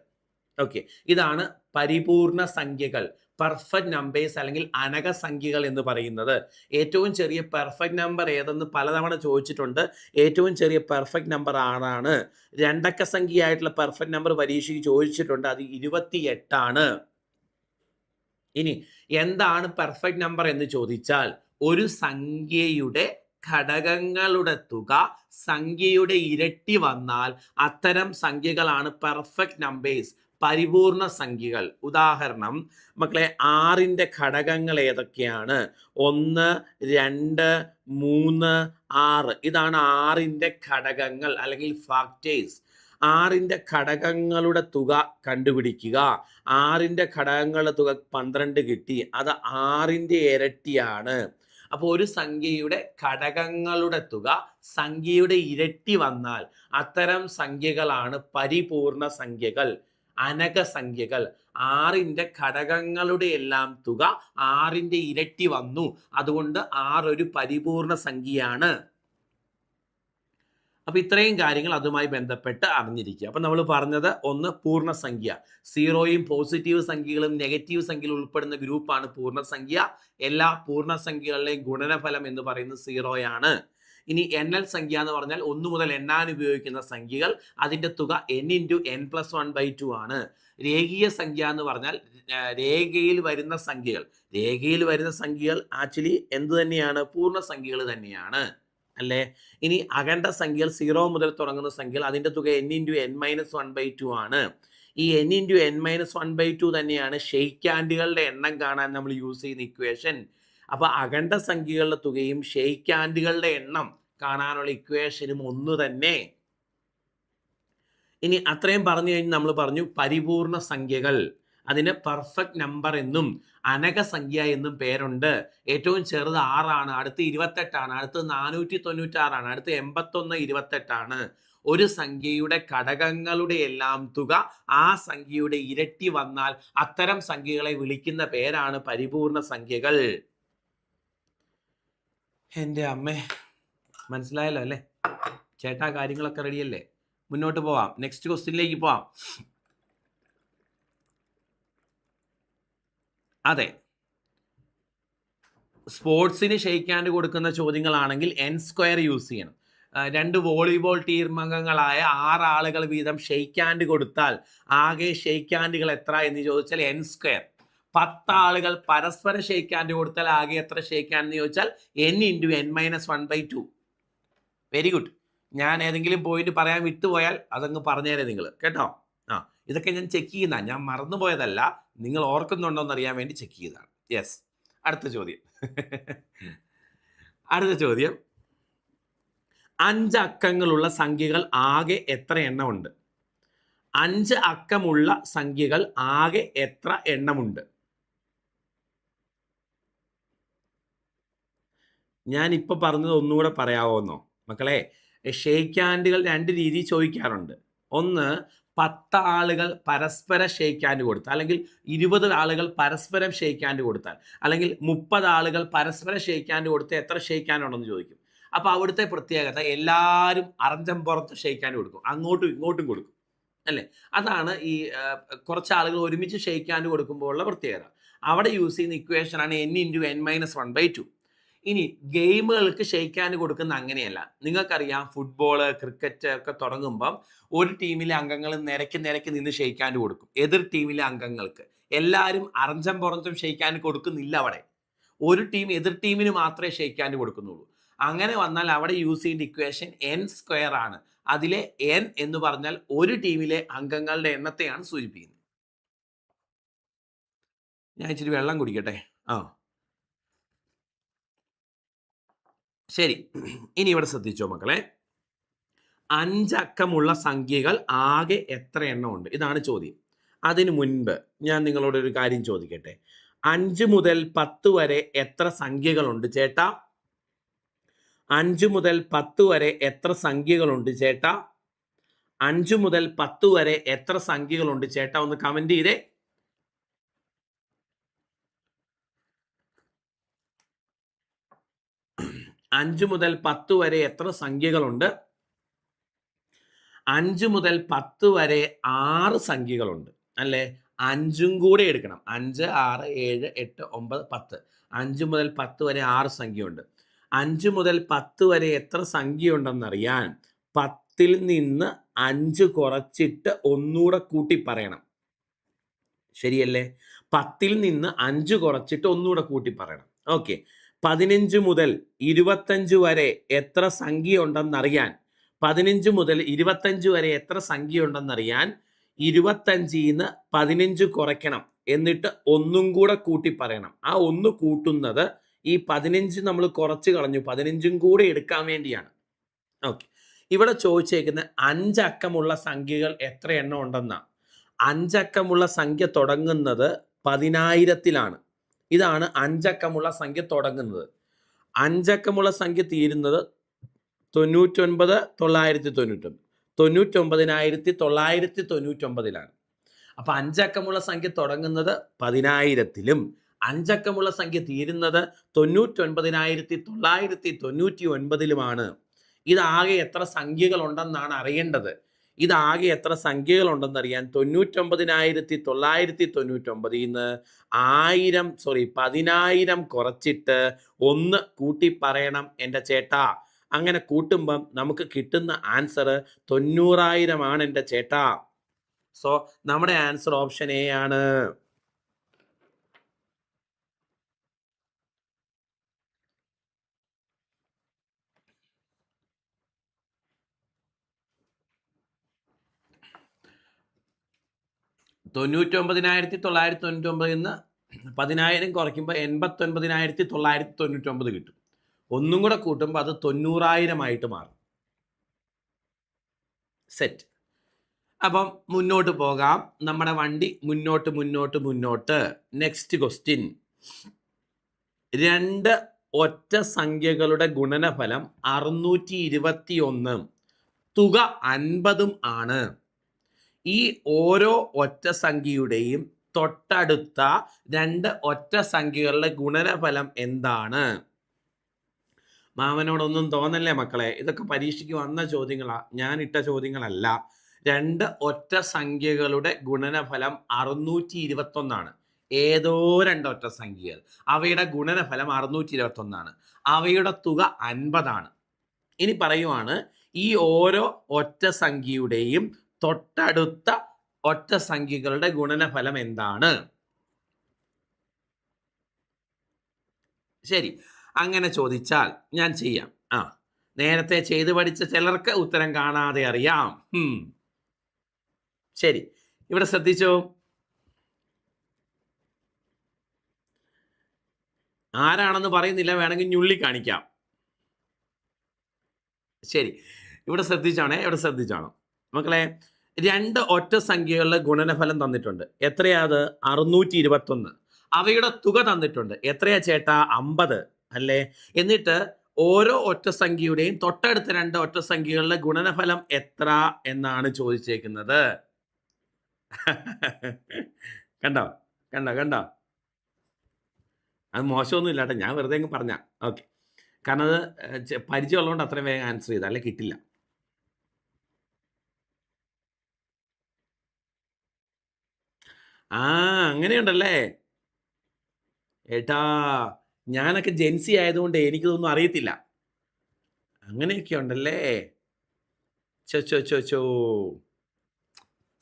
Speaker 1: ഓക്കെ. ഇതാണ് പരിപൂർണ സംഖ്യകൾ, പെർഫെക്റ്റ് നമ്പേഴ്സ് അല്ലെങ്കിൽ അനകസംഖ്യകൾ എന്ന് പറയുന്നത്. ഏറ്റവും ചെറിയ പെർഫെക്റ്റ് നമ്പർ ഏതെന്ന് പലതവണ ചോദിച്ചിട്ടുണ്ട്. ഏറ്റവും ചെറിയ പെർഫെക്റ്റ് നമ്പർ 6 ആണ്. രണ്ടക്ക സംഖ്യയായിട്ടുള്ള പെർഫെക്റ്റ് നമ്പർ പരീക്ഷയ്ക്ക് ചോദിച്ചിട്ടുണ്ട്. അത് 28 ആണ്. ഇനി എന്താണ് പെർഫെക്റ്റ് നമ്പർ എന്ന് ചോദിച്ചാൽ, ഒരു സംഖ്യയുടെ ഘടകങ്ങളുടെ തുക സംഖ്യയുടെ ഇരട്ടി വന്നാൽ അത്തരം സംഖ്യകളാണ് പെർഫെക്റ്റ് നമ്പേഴ്സ്, പരിപൂർണ സംഖ്യകൾ. ഉദാഹരണം മക്കളെ, 6ന്റെ ഘടകങ്ങൾ ഏതൊക്കെയാണ്? 1, 2, 3, 6. ഇതാണ് 6ന്റെ ഘടകങ്ങൾ അല്ലെങ്കിൽ ഫാക്ടേഴ്സ്. 6ന്റെ ഘടകങ്ങളുടെ തുക കണ്ടുപിടിക്കുക. 6ന്റെ ഘടകങ്ങളുടെ തുക 12 കിട്ടി. അത് 6ന്റെ ഇരട്ടിയാണ്. അപ്പോൾ ഒരു സംഖ്യയുടെ ഘടകങ്ങളുടെ തുക സംഖ്യയുടെ ഇരട്ടി വന്നാൽ അത്തരം സംഖ്യകളാണ് പരിപൂർണ സംഖ്യകൾ, അനകസംഖ്യകൾ. 6ന്റെ ഘടകങ്ങളുടെ എല്ലാം തുക 6ന്റെ ഇരട്ടി വന്നു. അതുകൊണ്ട് 6 ഒരു പരിപൂർണ സംഖ്യയാണ്. അപ്പൊ ഇത്രയും കാര്യങ്ങൾ അതുമായി ബന്ധപ്പെട്ട് അറിഞ്ഞിരിക്കുക. അപ്പൊ നമ്മൾ പറഞ്ഞത്, ഒന്ന് പൂർണ്ണസംഖ്യ. 0യും പോസിറ്റീവ് സംഖ്യകളും നെഗറ്റീവ് സംഖ്യകളും ഉൾപ്പെടുന്ന ഗ്രൂപ്പാണ് പൂർണ്ണസംഖ്യ. എല്ലാ പൂർണ്ണസംഖ്യകളുടെയും ഗുണനഫലം എന്ന് പറയുന്നത് 0 ആണ്. ഇനി എണ്ണൽ സംഖ്യ എന്ന് പറഞ്ഞാൽ 1 മുതൽ എണ്ണാൻ ഉപയോഗിക്കുന്ന സംഖ്യകൾ, അതിന്റെ തുക n × n+1/2 ആണ്. രേഖീയ സംഖ്യ എന്ന് പറഞ്ഞാൽ രേഖയിൽ വരുന്ന സംഖ്യകൾ ആക്ച്വലി എന്ത് തന്നെയാണ്? പൂർണ്ണസംഖ്യകൾ തന്നെയാണ് അല്ലേ? ഇനി അഖണ്ഡ സംഖ്യകൾ 0 മുതൽ തുടങ്ങുന്ന സംഖ്യകൾ, അതിന്റെ തുക n × n-1/2 ആണ്. ഈ n × n-1/2 തന്നെയാണ് ഷെയ്ക്ക് ഹാൻഡുകളുടെ എണ്ണം കാണാൻ നമ്മൾ യൂസ് ചെയ്യുന്ന ഇക്വേഷൻ. അപ്പൊ അഖണ്ഡ സംഖ്യകളുടെ തുകയും ഷെയ്ക്ക് ഹാൻഡുകളുടെ എണ്ണം കാണാനുള്ള ഇക്വേഷനും ഒന്ന് തന്നെ. ഇനി അത്രയും പറഞ്ഞു കഴിഞ്ഞ് നമ്മൾ പറഞ്ഞു പരിപൂർണ സംഖ്യകൾ. അതിന് പെർഫെക്റ്റ് നമ്പർ എന്നും അനകസംഖ്യ എന്നും പേരുണ്ട്. ഏറ്റവും ചെറുത് 6 ആണ്. അടുത്ത് 28 ആണ്. അടുത്ത് 496 ആണ്. അടുത്ത് 81, 28 ആണ്. ഒരു സംഖ്യയുടെ ഘടകങ്ങളുടെ എല്ലാം തുക ആ സംഖ്യയുടെ ഇരട്ടി വന്നാൽ അത്തരം സംഖ്യകളെ വിളിക്കുന്ന പേരാണ് പരിപൂർണ സംഖ്യകൾ. എൻ്റെ അമ്മേ, മനസ്സിലായല്ലോ അല്ലേ? ചേട്ടാ, കാര്യങ്ങളൊക്കെ റെഡിയല്ലേ? മുന്നോട്ട് പോവാം. നെക്സ്റ്റ് ക്വസ്റ്റ്യനിലേക്ക് പോവാം. അതെ, സ്പോർട്സിന് ഷെയ്ക്ക് ഹാൻഡ് കൊടുക്കുന്ന ചോദ്യങ്ങളാണെങ്കിൽ n² യൂസ് ചെയ്യണം. 2 വോളിബോൾ ടീം അംഗങ്ങളായ 6 ആളുകൾ വീതം ഷെയ്ക്ക് ഹാൻഡ് കൊടുത്താൽ ആകെ ഷെയ്ക്ക് ഹാൻഡുകൾ എത്ര എന്ന് ചോദിച്ചാൽ n². 10 ആളുകൾ പരസ്പരം ഷെയ്ക്ക് ഹാൻഡ് കൊടുത്താൽ ആകെ എത്ര ഷെയ്ക്ക് ഹാൻഡ് എന്ന് ചോദിച്ചാൽ n × n-1/2. Very good. ഞാൻ ഏതെങ്കിലും പോയിന്റ് പറയാൻ വിട്ടുപോയാൽ അതങ്ങ് പറഞ്ഞുതരാം നിങ്ങൾ കേട്ടോ. ഇതൊക്കെ ഞാൻ ചെക്ക് ചെയ്യുന്ന, ഞാൻ മറന്നുപോയതല്ല, നിങ്ങൾ ഓർക്കുന്നുണ്ടോ എന്ന് അറിയാൻ വേണ്ടി ചെക്ക് ചെയ്തതാണ്. യെസ്. അടുത്ത ചോദ്യം. 5 അക്കങ്ങളുള്ള സംഖ്യകൾ ആകെ എത്ര എണ്ണമുണ്ട്? 5 അക്കമുള്ള സംഖ്യകൾ ആകെ എത്ര എണ്ണമുണ്ട്? ഞാൻ ഇപ്പൊ പറഞ്ഞത് ഒന്നുകൂടെ പറയാവോന്നോ മക്കളെ? ഷെയ്ക്ക് ഹാൻഡുകൾ 2 രീതിയിൽ ചോദിക്കാറുണ്ട്. ഒന്ന്, 10 ആളുകൾ പരസ്പരം ഷെയ്ക്ക് ഹാൻഡ് കൊടുത്താൽ, അല്ലെങ്കിൽ 20 ആളുകൾ പരസ്പരം ഷെയ്ക്ക് ഹാൻഡ് കൊടുത്താൽ, അല്ലെങ്കിൽ 30 ആളുകൾ പരസ്പരം ഷെയ്ക്ക് ഹാൻഡ് കൊടുത്താൽ എത്ര ഷെയ്ക്ക് ഹാൻഡ് ഉണ്ടെന്ന് ചോദിക്കും. അപ്പോൾ അവിടുത്തെ പ്രത്യേകത, എല്ലാവരും അറഞ്ചം പുറത്ത് ഷെയ്ക്ക് ഹാൻഡ് കൊടുക്കും, അങ്ങോട്ടും ഇങ്ങോട്ടും കൊടുക്കും അല്ലേ? അതാണ് ഈ കുറച്ച് ആളുകൾ ഒരുമിച്ച് ഷെയ്ക്ക് ഹാൻഡ് കൊടുക്കുമ്പോൾ ഉള്ള പ്രത്യേകത. അവിടെ യൂസ് ചെയ്യുന്ന ഇക്വേഷനാണ് n × n-1/2. ഇനി ഗെയിമുകൾക്ക് ഷെയ്ക്ക് കൊടുക്കുന്ന അങ്ങനെയല്ല. നിങ്ങൾക്കറിയാം ഫുട്ബോള്, ക്രിക്കറ്റ് ഒക്കെ തുടങ്ങുമ്പം ഒരു ടീമിലെ അംഗങ്ങൾ നിരക്ക് നിന്ന് ഷെയ്ക്ക് കൊടുക്കും. എതിർ ടീമിലെ അംഗങ്ങൾക്ക് എല്ലാവരും അറഞ്ചം പുറഞ്ചും ഷെയ്ക്ക് കൊടുക്കുന്നില്ല. അവിടെ ഒരു ടീം എതിർ ടീമിന് മാത്രമേ ഷെയ്ക്ക് കൊടുക്കുന്നുള്ളൂ. അങ്ങനെ വന്നാൽ അവിടെ യൂസ് ചെയ്യേണ്ട ഇക്വേഷൻ n² ആണ്. അതിലെ n എന്ന് പറഞ്ഞാൽ ഒരു ടീമിലെ അംഗങ്ങളുടെ എണ്ണത്തെയാണ് സൂചിപ്പിക്കുന്നത്. ഞാൻ ഇച്ചിരി വെള്ളം കുടിക്കട്ടെ. ശരി, ഇനി ഇവിടെ ശ്രദ്ധിച്ചോ മക്കളെ. 5 അക്കമുള്ള സംഖ്യകൾ ആകെ എത്ര എണ്ണം ഉണ്ട്? ഇതാണ് ചോദ്യം. അതിനു മുൻപ് ഞാൻ നിങ്ങളോട് ഒരു കാര്യം ചോദിക്കട്ടെ. 5 മുതൽ 10 വരെ എത്ര സംഖ്യകളുണ്ട് ചേട്ടാ? 5 മുതൽ 10 വരെ എത്ര സംഖ്യകളുണ്ട് ചേട്ടാ? 5 മുതൽ 10 വരെ എത്ര സംഖ്യകളുണ്ട് ചേട്ടാ? ഒന്ന് കമന്റ് ചെയ്തേ. 5 മുതൽ 10 വരെ എത്ര സംഖ്യകളുണ്ട്? 5 മുതൽ 10 വരെ 6 സംഖ്യകളുണ്ട് അല്ലേ? 5ഉം കൂടെ എടുക്കണം. 5, 6, 7, 8, 9, 10. 5 മുതൽ 10 വരെ 6 സംഖ്യയുണ്ട്. 5 മുതൽ 10 വരെ എത്ര സംഖ്യയുണ്ടെന്നറിയാൻ 10ൽ നിന്ന് 5 കുറച്ചിട്ട് ഒന്നുകൂടെ കൂട്ടി പറയണം. ശരിയല്ലേ? 10ൽ നിന്ന് 5 കുറച്ചിട്ട് ഒന്നുകൂടെ കൂട്ടി പറയണം. ഓക്കെ. 15 മുതൽ 25 വരെ എത്ര സംഖ്യയുണ്ടെന്നറിയാൻ 15 മുതൽ 25 വരെ എത്ര സംഖ്യയുണ്ടെന്നറിയാൻ 25ന്ന് 15 കുറയ്ക്കണം. എന്നിട്ട് ഒന്നും കൂടെ കൂട്ടി പറയണം. ആ ഒന്ന് കൂട്ടുന്നത് ഈ 15 നമ്മൾ കുറച്ച് കളഞ്ഞു, 15ഉം കൂടെ എടുക്കാൻ വേണ്ടിയാണ്. ഓക്കെ. ഇവിടെ ചോദിച്ചേക്കുന്ന 5 അക്കമുള്ള സംഖ്യകൾ എത്ര എണ്ണം ഉണ്ടെന്നാ. 5 അക്കമുള്ള സംഖ്യ തുടങ്ങുന്നത് 10,000-ത്തിലാണ്. ഇതാണ് 5 അക്കമുള്ള സംഖ്യ തുടങ്ങുന്നത്. 5 അക്കമുള്ള സംഖ്യ തീരുന്നത് 99,999, 99,999-ലാണ്. അപ്പൊ 5 അക്കമുള്ള സംഖ്യ തുടങ്ങുന്നത് 10,000-ത്തിലും 5 അക്കമുള്ള സംഖ്യ തീരുന്നത് 99,999-ലുമാണ്. ഇതാകെ എത്ര സംഖ്യകൾ ഉണ്ടെന്നാണ് അറിയേണ്ടത്. ഇതാകെ എത്ര സംഖ്യകൾ ഉണ്ടെന്നറിയാൻ 99,999-ന്ന് 10,000 കുറച്ചിട്ട് 1 കൂട്ടി പറയണം എൻ്റെ ചേട്ടാ. അങ്ങനെ കൂട്ടുമ്പം നമുക്ക് കിട്ടുന്ന ആൻസർ 90,000 ആണ് എൻ്റെ ചേട്ടാ. സോ നമ്മുടെ ആൻസർ ഓപ്ഷൻ എ ആണ്. $99,999 10,000 കുറയ്ക്കുമ്പോൾ 89,999 കിട്ടും. ഒന്നും കൂടെ കൂട്ടുമ്പോൾ അത് 90,000 മാറും. സെറ്റ്. അപ്പം മുന്നോട്ട് പോകാം. നമ്മുടെ വണ്ടി മുന്നോട്ട്. Next question. 2 ഒറ്റ സംഖ്യകളുടെ ഗുണനഫലം 621, തുക 50 ആണ്. ഈ ഓരോ ഒറ്റ സംഖ്യയുടെയും തൊട്ടടുത്ത 2 ഒറ്റ സംഖ്യകളുടെ ഗുണനഫലം എന്താണ്? മാമനോടൊന്നും തോന്നല്ലേ മക്കളെ, ഇതൊക്കെ പരീക്ഷയ്ക്ക് വന്ന ചോദ്യങ്ങളാ, ഞാൻ ഇട്ട ചോദ്യങ്ങളല്ല. 2 ഒറ്റ സംഖ്യകളുടെ ഗുണനഫലം 621 ഏതോ 2 ഒറ്റ സംഖ്യകൾ, അവയുടെ ഗുണനഫലം 621, അവയുടെ തുക 50. ഇനി പറയുവാണ്, ഈ ഓരോ ഒറ്റ സംഖ്യയുടെയും തൊട്ടടുത്ത ഒറ്റ സംഖ്യകളുടെ ഗുണനഫലം എന്താണ്? ശരി, അങ്ങനെ ചോദിച്ചാൽ ഞാൻ ചെയ്യാം. നേരത്തെ ചെയ്തു പഠിച്ച ചിലർക്ക് ഉത്തരം കാണാതെ അറിയാം. ശരി, ഇവിടെ ശ്രദ്ധിച്ചോ. ആരാണെന്ന് പറയുന്നില്ല, വേണമെങ്കിൽ ഞുള്ളി കാണിക്കാം. ശരി, ഇവിടെ ശ്രദ്ധിച്ചാണോ മക്കളെ. 2 ഒറ്റ സംഖ്യകളുടെ ഗുണനഫലം തന്നിട്ടുണ്ട്. എത്രയാ അത്? 621. അവയുടെ തുക തന്നിട്ടുണ്ട്. എത്രയാ ചേട്ടാ? 50 അല്ലേ? എന്നിട്ട് ഓരോ ഒറ്റ സംഖ്യയുടെയും തൊട്ടടുത്ത 2 ഒറ്റ സംഖ്യകളുടെ ഗുണനഫലം എത്ര എന്നാണ് ചോദിച്ചേക്കുന്നത്. കണ്ടോ? അത് മോശമൊന്നും ഇല്ലാട്ടെ, ഞാൻ വെറുതെ അങ്ങ് പറഞ്ഞ. ഓക്കെ, കാരണം അത് പരിചയമുള്ളതുകൊണ്ട് അത്രയും വേഗം ആൻസർ ചെയ്ത, അല്ലെ കിട്ടില്ല. അങ്ങനെയുണ്ടല്ലേ ഏട്ടാ. ഞാനൊക്കെ ജെൻസി ആയതുകൊണ്ട് എനിക്കിതൊന്നും അറിയത്തില്ല. അങ്ങനെയൊക്കെ ഉണ്ടല്ലേ. ചോ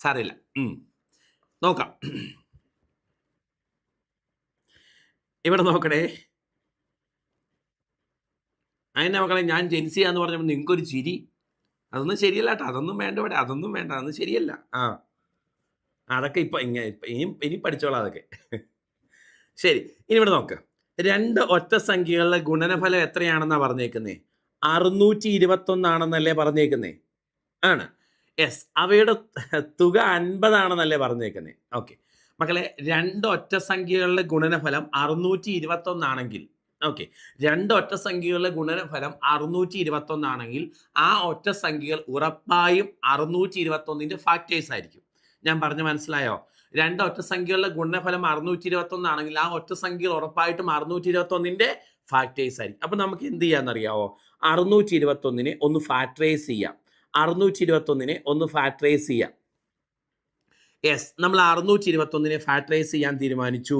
Speaker 1: സാരമില്ല. നോക്കാം. ഇവിടെ നോക്കണേ. അതിൻ്റെ മക്കളെ ഞാൻ ജെൻസിയാന്ന് പറഞ്ഞപ്പോൾ നിങ്ങൾക്കൊരു ചിരി. അതൊന്നും ശരിയല്ല കേട്ടോ. അതൊന്നും വേണ്ട ഇവിടെ. അതൊന്നും വേണ്ട. അതൊന്നും ശരിയല്ല. അതൊക്കെ ഇനി പഠിച്ചോളാം അതൊക്കെ. ശരി, ഇനി ഇവിടെ നോക്ക്. 2 ഒറ്റ സംഖ്യകളുടെ ഗുണനഫലം എത്രയാണെന്നാണ് പറഞ്ഞേക്കുന്നേ? 621 ആണെന്നല്ലേ പറഞ്ഞേക്കുന്നേ? ആണ്. യെസ്. അവയുടെ തുക 50 ആണെന്നല്ലേ പറഞ്ഞേക്കുന്നേ? ഓക്കെ മക്കളെ, 2 ഒറ്റ സംഖ്യകളുടെ ഗുണനഫലം 621 ആണെങ്കിൽ, ഓക്കെ, 2 ഒറ്റ സംഖ്യകളുടെ ഗുണനഫലം 621 ആണെങ്കിൽ ആ ഒറ്റ സംഖ്യകൾ ഉറപ്പായും 621ന്റെ ഫാക്ടേഴ്സ് ആയിരിക്കും. ഞാൻ പറഞ്ഞു മനസ്സിലായോ? 2 ഒറ്റ സംഖ്യകളുടെ ഗുണനഫലം 621 ആണെങ്കിൽ ആ ഒറ്റ സംഖ്യകൾ ഉറപ്പായിട്ടും 621ന്റെ ഫാക്ടേഴ്സ് ആയിരിക്കും. അപ്പൊ നമുക്ക് എന്ത് ചെയ്യാന്നറിയാവോ? 621നെ ഒന്ന് ഫാക്ടറൈസ് ചെയ്യാം. 621നെ ഒന്ന് ഫാക്ടറൈസ് ചെയ്യാം. യെസ്, നമ്മൾ 621നെ ഫാക്ടറൈസ് ചെയ്യാൻ തീരുമാനിച്ചു.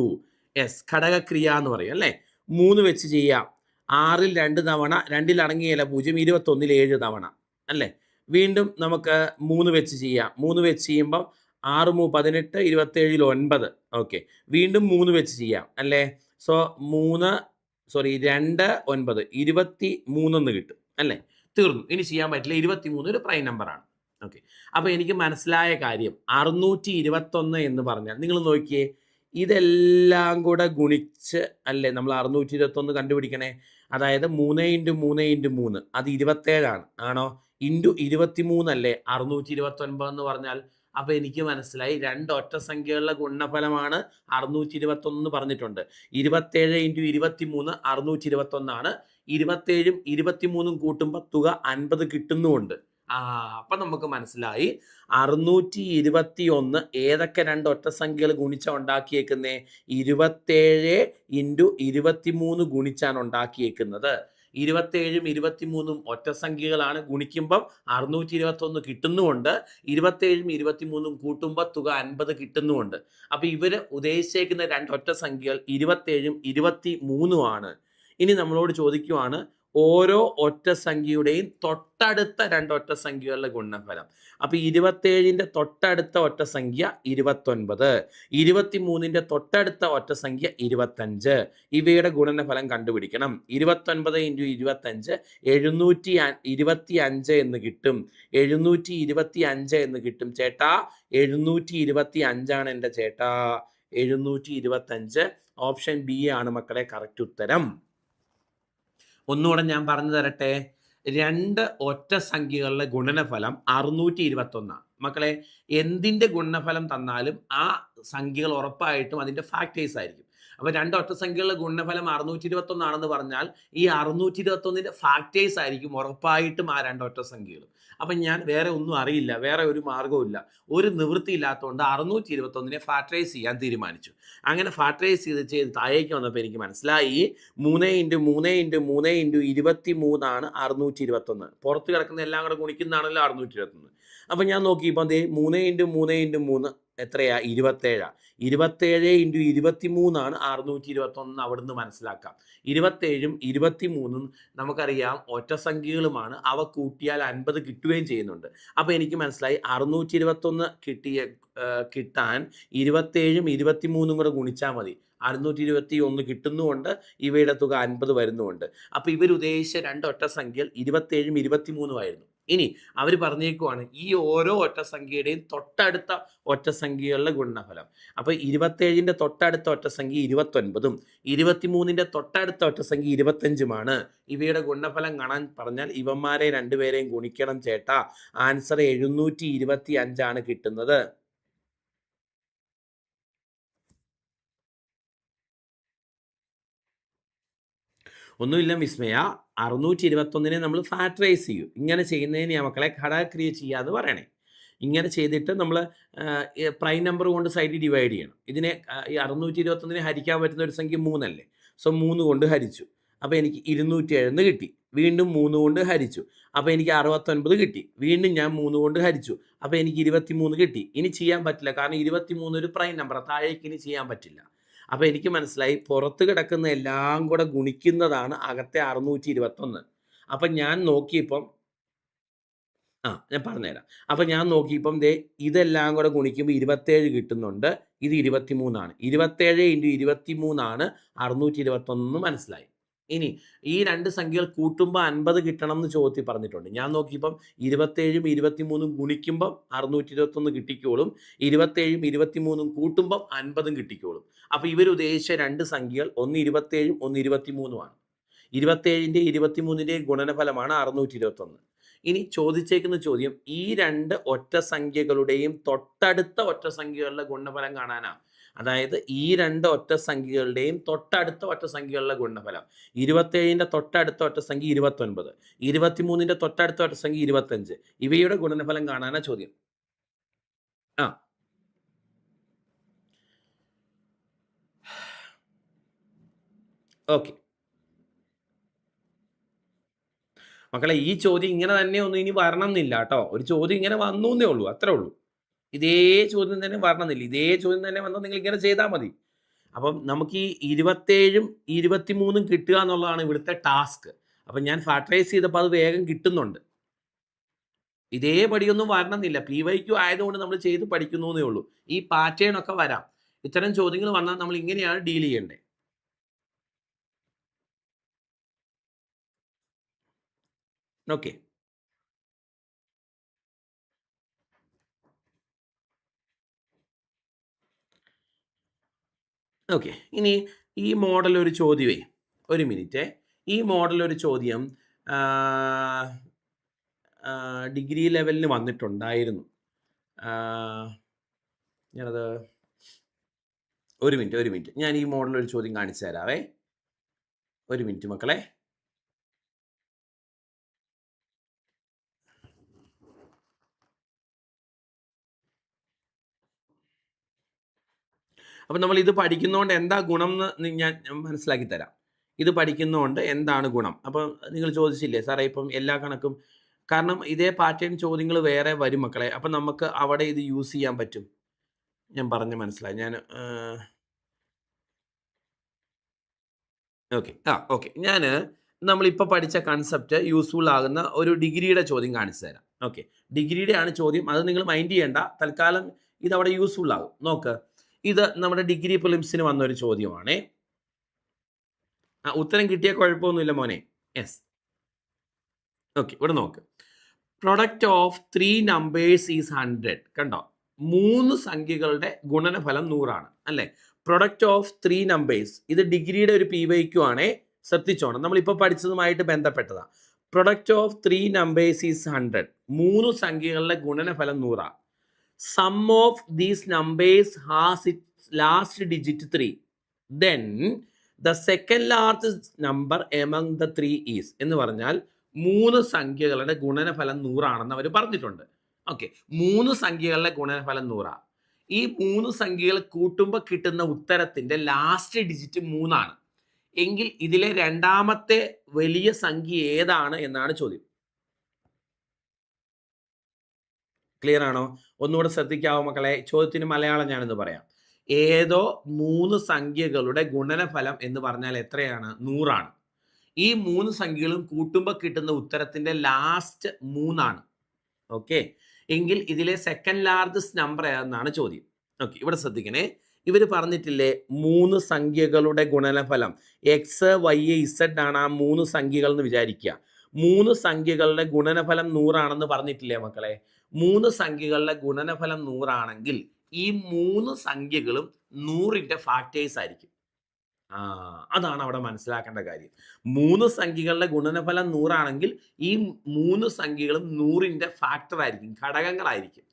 Speaker 1: യെസ്, ഘടകക്രിയ എന്ന് പറയും അല്ലേ? 3 വെച്ച് ചെയ്യാം. 6ൽ 2 തവണ, 2ൽ അടങ്ങിയല്ല 0, 21ൽ 7 തവണ അല്ലേ? വീണ്ടും നമുക്ക് 3 വെച്ച് ചെയ്യാം. 3 വെച്ച് ചെയ്യുമ്പം 6 18, 27ൽ 9. ഓക്കെ, വീണ്ടും 3 വെച്ച് ചെയ്യാം അല്ലേ? സോ 2 9 23 എന്ന് കിട്ടും അല്ലേ? തീർന്നു. ഇനി ചെയ്യാൻ പറ്റില്ല. 23 ഒരു പ്രൈം നമ്പറാണ്. ഓക്കെ, അപ്പോൾ എനിക്ക് മനസ്സിലായ കാര്യം 621 എന്ന് പറഞ്ഞാൽ നിങ്ങൾ നോക്കിയേ, ഇതെല്ലാം കൂടെ ഗുണിച്ച് അല്ലേ നമ്മൾ 621 കണ്ടുപിടിക്കണേ. അതായത് 3 × 3 × 3 അത് 27 ആണോ? ഇൻറ്റു 23 അല്ലേ 629 എന്ന് പറഞ്ഞാൽ. അപ്പോൾ എനിക്ക് മനസ്സിലായി 2 ഒറ്റ സംഖ്യകളുടെ ഗുണനഫലമാണ് 621 എന്ന് പറഞ്ഞിട്ടുണ്ട്. 27 × 23 621 ആണ്. 27ഉം 23ഉം കൂട്ടുമ്പോൾ തുക 50 കിട്ടുന്നുമുണ്ട്. അപ്പം നമുക്ക് മനസ്സിലായി 621 ഏതൊക്കെ 2 ഒറ്റ സംഖ്യകൾ ഗുണിച്ചാണ് ഉണ്ടാക്കിയേക്കുന്നേ? 27 × 23 ഗുണിച്ചാണ് ഉണ്ടാക്കിയേക്കുന്നത്. 27ഉം 23ഉം ഒറ്റ സംഖ്യകളാണ്. ഗുണിക്കുമ്പം 621 കിട്ടുന്നുമുണ്ട്. 27ഉം 23ഉം കൂട്ടുമ്പോൾ തുക 50 കിട്ടുന്നുമുണ്ട്. അപ്പം ഇവർ ഉദ്ദേശിച്ചേക്കുന്ന 2 ഒറ്റ സംഖ്യകൾ 27ഉം 23ഉം ആണ്. ഇനി നമ്മളോട് ചോദിക്കുവാണ് ഓരോ ഒറ്റ സംഖ്യയുടെയും തൊട്ടടുത്ത 2 ഒറ്റ സംഖ്യകളുടെ ഗുണനഫലം. അപ്പൊ 27ന്റെ തൊട്ടടുത്ത ഒറ്റ സംഖ്യ 29, 23ന്റെ തൊട്ടടുത്ത ഒറ്റ സംഖ്യ 25. ഇവയുടെ ഗുണനഫലം കണ്ടുപിടിക്കണം. 29 × 25 725 എന്ന് കിട്ടും. 725 എന്ന് കിട്ടും ചേട്ടാ. 725 ആണ് എൻ്റെ ചേട്ടാ. 725. ഓപ്ഷൻ ബി ആണ് മക്കളെ കറക്റ്റ് ഉത്തരം. ഒന്നുകൂടെ ഞാൻ പറഞ്ഞു തരട്ടെ. 2 ഒറ്റ സംഖ്യകളുടെ ഗുണനഫലം 621. മക്കളെ, എന്തിൻ്റെ ഗുണനഫലം തന്നാലും ആ സംഖ്യകൾ ഉറപ്പായിട്ടും അതിൻ്റെ ഫാക്ടേഴ്സ് ആയിരിക്കും. അപ്പോൾ 2 ഒറ്റ സംഖ്യകളുടെ ഗുണനഫലം 621 ആണെന്ന് പറഞ്ഞാൽ ഈ 621ന്റെ ഫാക്ടേഴ്സ് ആയിരിക്കും ഉറപ്പായിട്ടും ആ 2 ഒറ്റ സംഖ്യകൾ. അപ്പം ഞാൻ വേറെ ഒന്നും അറിയില്ല, വേറെ ഒരു മാർഗ്ഗവും ഇല്ല, ഒരു നിവൃത്തി ഇല്ലാത്തതുകൊണ്ട് 621നെ ഫാക്ടറൈസ് ചെയ്യാൻ തീരുമാനിച്ചു. അങ്ങനെ ഫാക്ടറൈസ് ചെയ്ത് താഴേക്ക് വന്നപ്പോൾ എനിക്ക് മനസ്സിലായി 3 × 3 × 3 × 23 ആണ് 621. പുറത്ത് കിടക്കുന്ന എല്ലാം കൂടെ ഗുണിക്കുന്നതാണല്ലോ 621. അപ്പം ഞാൻ നോക്കിയപ്പോൾ 3 × 3 × 3 എത്രയാ? 27. 27 × 23 ആണ് 621 അവിടുന്ന് മനസ്സിലാക്കാം. 27ഉം 23ഉം നമുക്കറിയാം ഒറ്റ സംഖ്യകളുമാണ്. അവ കൂട്ടിയാൽ 50 കിട്ടുകയും ചെയ്യുന്നുണ്ട്. അപ്പോൾ എനിക്ക് മനസ്സിലായി 621 കിട്ടാൻ 27ഉം 23ഉം കൂടെ ഗുണിച്ചാൽ മതി. 621 കിട്ടുന്നുമുണ്ട്. ഇവയുടെ തുക 50 വരുന്നുമുണ്ട്. അപ്പോൾ ഇവരുദ്ദേശിച്ച 2 ഒറ്റ സംഖ്യകൾ 27ഉം 23ഉം ആയിരുന്നു. ഇനി അവർ പറഞ്ഞേക്കുവാണ് ഈ ഓരോ ഒറ്റ സംഖ്യയുടെയും തൊട്ടടുത്ത ഒറ്റ സംഖ്യകളുടെ ഗുണനഫലം. അപ്പോൾ 27ന്റെ തൊട്ടടുത്ത ഒറ്റ സംഖ്യ 29ഉം 23ന്റെ തൊട്ടടുത്ത ഒറ്റ സംഖ്യ 25ഉമാണ്. ഇവയുടെ ഗുണനഫലം കാണാൻ പറഞ്ഞാൽ ഇവന്മാരെ രണ്ടുപേരെയും ഗുണിക്കണം ചേട്ടാ. ആൻസർ 725 ആണ് കിട്ടുന്നത്. ഒന്നുമില്ല വിസ്മയ, 621നെ നമ്മൾ ഫാക്ടറൈസ് ചെയ്യും. ഇങ്ങനെ ചെയ്യുന്നതിന് മക്കളെ ഘടകക്രിയ ചെയ്യാന്ന് പറയണേ. ഇങ്ങനെ ചെയ്തിട്ട് നമ്മൾ പ്രൈം നമ്പർ കൊണ്ട് സൈഡിൽ ഡിവൈഡ് ചെയ്യണം. ഇതിനെ ഈ 621നെ ഹരിക്കാൻ പറ്റുന്ന ഒരു സംഖ്യ 3 അല്ലേ? സോ 3 കൊണ്ട് ഹരിച്ചു. അപ്പോൾ എനിക്ക് 207 കിട്ടി. വീണ്ടും 3 കൊണ്ട് ഹരിച്ചു. അപ്പോൾ എനിക്ക് 69 കിട്ടി. വീണ്ടും ഞാൻ 3 കൊണ്ട് ഹരിച്ചു. അപ്പോൾ എനിക്ക് 23 കിട്ടി. ഇനി ചെയ്യാൻ പറ്റില്ല, കാരണം 23 ഒരു പ്രൈം നമ്പർ, താഴേക്ക് ഇനി ചെയ്യാൻ പറ്റില്ല. അപ്പോൾ എനിക്ക് മനസ്സിലായി പുറത്ത് കിടക്കുന്ന എല്ലാം കൂടെ ഗുണിക്കുന്നതാണ് അകത്തെ 621. അപ്പം ഞാൻ നോക്കിയപ്പം ഞാൻ പറഞ്ഞുതരാം. അപ്പം ഞാൻ നോക്കിയപ്പം ദേ ഇതെല്ലാം കൂടെ ഗുണിക്കുമ്പോൾ 27 കിട്ടുന്നുണ്ട്. ഇത് 23 ആണ്. 27 × 23 ആണ് 621 മനസ്സിലായി. ഇനി ഈ രണ്ട് സംഖ്യകൾ കൂട്ടുമ്പോൾ 50 കിട്ടണം എന്ന് ചോദ്യത്തിൽ പറഞ്ഞിട്ടുണ്ട്. ഞാൻ നോക്കിയപ്പം 27ഉം 23ഉം ഗുണിക്കുമ്പം 621 കിട്ടിക്കോളും. 27ഉം 23ഉം കൂട്ടുമ്പം 50ഉം കിട്ടിക്കോളും. അപ്പോൾ ഇവർ ഉദ്ദേശിച്ച രണ്ട് സംഖ്യകൾ ഒന്ന് 27ഉം ഒന്ന് 23ഉമാണ്. 27ൻ്റെ 23ൻ്റെ ഗുണനഫലമാണ് 621. ഇനി ചോദിച്ചേക്കുന്ന ചോദ്യം ഈ രണ്ട് ഒറ്റ സംഖ്യകളുടെയും തൊട്ടടുത്ത ഒറ്റ സംഖ്യകളുടെ ഗുണനഫലം കാണാനാണ്. അതായത് ഈ രണ്ട് ഒറ്റ സംഖ്യകളുടെയും തൊട്ടടുത്ത ഒറ്റ സംഖ്യകളുടെ ഗുണനഫലം. 27ൻ്റെ തൊട്ടടുത്ത ഒറ്റ സംഖ്യ 29, 23ൻ്റെ തൊട്ടടുത്ത ഒറ്റ സംഖ്യ 25. ഇവയുടെ ഗുണനഫലം കാണാനാ ചോദ്യം. ഓക്കെ മക്കളെ, ഈ ചോദ്യം ഇങ്ങനെ തന്നെ ഒന്നും ഇനി വരണം എന്നില്ല കേട്ടോ. ഒരു ചോദ്യം ഇങ്ങനെ വന്നു എന്നേ ഉള്ളൂ, അത്രേ ഉള്ളൂ. ഇതേ ചോദ്യം തന്നെ വരണമെന്നില്ല. ഇതേ ചോദ്യം തന്നെ വന്നാൽ നിങ്ങൾ ഇങ്ങനെ ചെയ്താൽ മതി. അപ്പം നമുക്ക് ഈ 27ഉം 23ഉം കിട്ടുക എന്നുള്ളതാണ് ഇവിടുത്തെ ടാസ്ക്. അപ്പം ഞാൻ ഫാക്ടറൈസ് ചെയ്തപ്പോൾ അത് വേഗം കിട്ടുന്നുണ്ട്. ഇതേ പടിയൊന്നും വരണമെന്നില്ല. PYQ ആയതുകൊണ്ട് നമ്മൾ ചെയ്ത് പഠിക്കുന്നു എന്നേ ഉള്ളൂ. ഈ പാറ്റേൺ ഒക്കെ വരാം. ഇത്തരം ചോദ്യങ്ങൾ വന്നാൽ നമ്മൾ ഇങ്ങനെയാണ് ഡീൽ ചെയ്യേണ്ടത്. ഓക്കെ ഓക്കെ ഇനി ഈ മോഡൽ ഒരു ചോദ്യമേ, ഒരു മിനിറ്റ്. ഈ മോഡൽ ഒരു ചോദ്യം ഡിഗ്രി ലെവലിന് വന്നിട്ടുണ്ടായിരുന്നു. ഞാനത് ഒരു മിനിറ്റ് ഞാൻ ഈ മോഡൽ ഒരു ചോദ്യം കാണിച്ചു തരാവേ. ഒരു മിനിറ്റ് മക്കളെ. അപ്പം നമ്മൾ ഇത് പഠിക്കുന്നതുകൊണ്ട് എന്താ ഗുണം എന്ന് ഞാൻ മനസ്സിലാക്കി തരാം. ഇത് പഠിക്കുന്നതുകൊണ്ട് എന്താണ് ഗുണം? അപ്പം നിങ്ങൾ ചോദിച്ചില്ലേ സാറേ ഇപ്പം എല്ലാ കണക്കും, കാരണം ഇതേ പാറ്റേൺ ചോദ്യങ്ങൾ വേറെ വരും മക്കളെ. അപ്പം നമുക്ക് അവിടെ ഇത് യൂസ് ചെയ്യാൻ പറ്റും. ഞാൻ പറഞ്ഞ് മനസ്സിലായി. ഞാൻ ഓക്കെ ഞാൻ നമ്മളിപ്പോൾ പഠിച്ച കൺസെപ്റ്റ് യൂസ്ഫുൾ ആകുന്ന ഒരു ഡിഗ്രിയുടെ ചോദ്യം കാണിച്ചു തരാം. ഓക്കെ, ഡിഗ്രിയുടെ ആണ് ചോദ്യം. അത് നിങ്ങൾ മൈൻഡ് ചെയ്യേണ്ട, തൽക്കാലം ഇതവിടെ യൂസ്ഫുൾ ആകും. നോക്ക്, ഇത് നമ്മുടെ ഡിഗ്രി പ്രിലിംസിന് വന്നൊരു ചോദ്യമാണേ. ഉത്തരം കിട്ടിയ കുഴപ്പമൊന്നുമില്ല മോനെ. Yes, okay. ഇവിടെ നോക്ക്, പ്രൊഡക്റ്റ് ഓഫ് 3 numbers ഈസ് 100. കണ്ടോ, 3 സംഖ്യകളുടെ ഗുണനഫലം 100 ആണ് അല്ലേ? പ്രൊഡക്റ്റ് ഓഫ് 3 numbers, ഇത് ഡിഗ്രിയുടെ ഒരു PYQ ആണേ, ശ്രദ്ധിച്ചോണം. നമ്മളിപ്പോൾ പഠിച്ചതുമായിട്ട് ബന്ധപ്പെട്ടതാണ്. Product of 3 numbers is 100. 3 സംഖ്യകളുടെ ഗുണനഫലം 100 ആണ്. Sum of these numbers has its last digit 3. Then the second largest number among the 3 is എന്ന് പറഞ്ഞാൽ 3 സംഖ്യകളുടെ ഗുണനഫലം 100 ആണെന്ന് അവർ പറഞ്ഞിട്ടുണ്ട്. ഓക്കെ, 3 സംഖ്യകളുടെ ഗുണനഫലം 100. ഈ 3 സംഖ്യകൾ കൂട്ടുമ്പോൾ കിട്ടുന്ന ഉത്തരത്തിന്റെ ലാസ്റ്റ് ഡിജിറ്റ് 3 ആണ് എങ്കിൽ ഇതിലെ രണ്ടാമത്തെ വലിയ സംഖ്യ ഏതാണ് എന്നാണ് ചോദ്യം. ക്ലിയർ ആണോ? ഒന്നുകൂടെ ശ്രദ്ധിക്കാവോ മക്കളെ? ചോദ്യത്തിന് മലയാളം ഞാനെന്ന് പറയാം. ഏതോ 3 സംഖ്യകളുടെ ഗുണനഫലം എന്ന് പറഞ്ഞാൽ എത്രയാണ്? 100 ആണ്. ഈ 3 സംഖ്യകളും കൂട്ടുമ്പോൾ കിട്ടുന്ന ഉത്തരത്തിന്റെ ലാസ്റ്റ് 3 ആണ്. ഓക്കെ, എങ്കിൽ ഇതിലെ സെക്കൻഡ് ലാർജസ്റ്റ് നമ്പർ ഏതെന്നാണ് ചോദ്യം. ഓക്കെ, ഇവിടെ ശ്രദ്ധിക്കണേ. ഇവർ പറഞ്ഞിട്ടില്ലേ 3 സംഖ്യകളുടെ ഗുണനഫലം XYZ ആണ് ആ 3 സംഖ്യകൾ എന്ന് വിചാരിക്കുക. 3 സംഖ്യകളുടെ ഗുണനഫലം 100 ആണെന്ന് പറഞ്ഞിട്ടില്ലേ മക്കളെ? 3 സംഖ്യകളുടെ ഗുണനഫലം 100 ആണെങ്കിൽ ഈ 3 സംഖ്യകളും 100ന്റെ ഫാക്ടേഴ്സ് ആയിരിക്കും. അതാണ് അവിടെ മനസ്സിലാക്കേണ്ട കാര്യം. 3 സംഖ്യകളുടെ ഗുണനഫലം 100 ആണെങ്കിൽ ഈ 3 സംഖ്യകളും 100ന്റെ ഫാക്ടർ ആയിരിക്കും, ഘടകങ്ങളായിരിക്കും.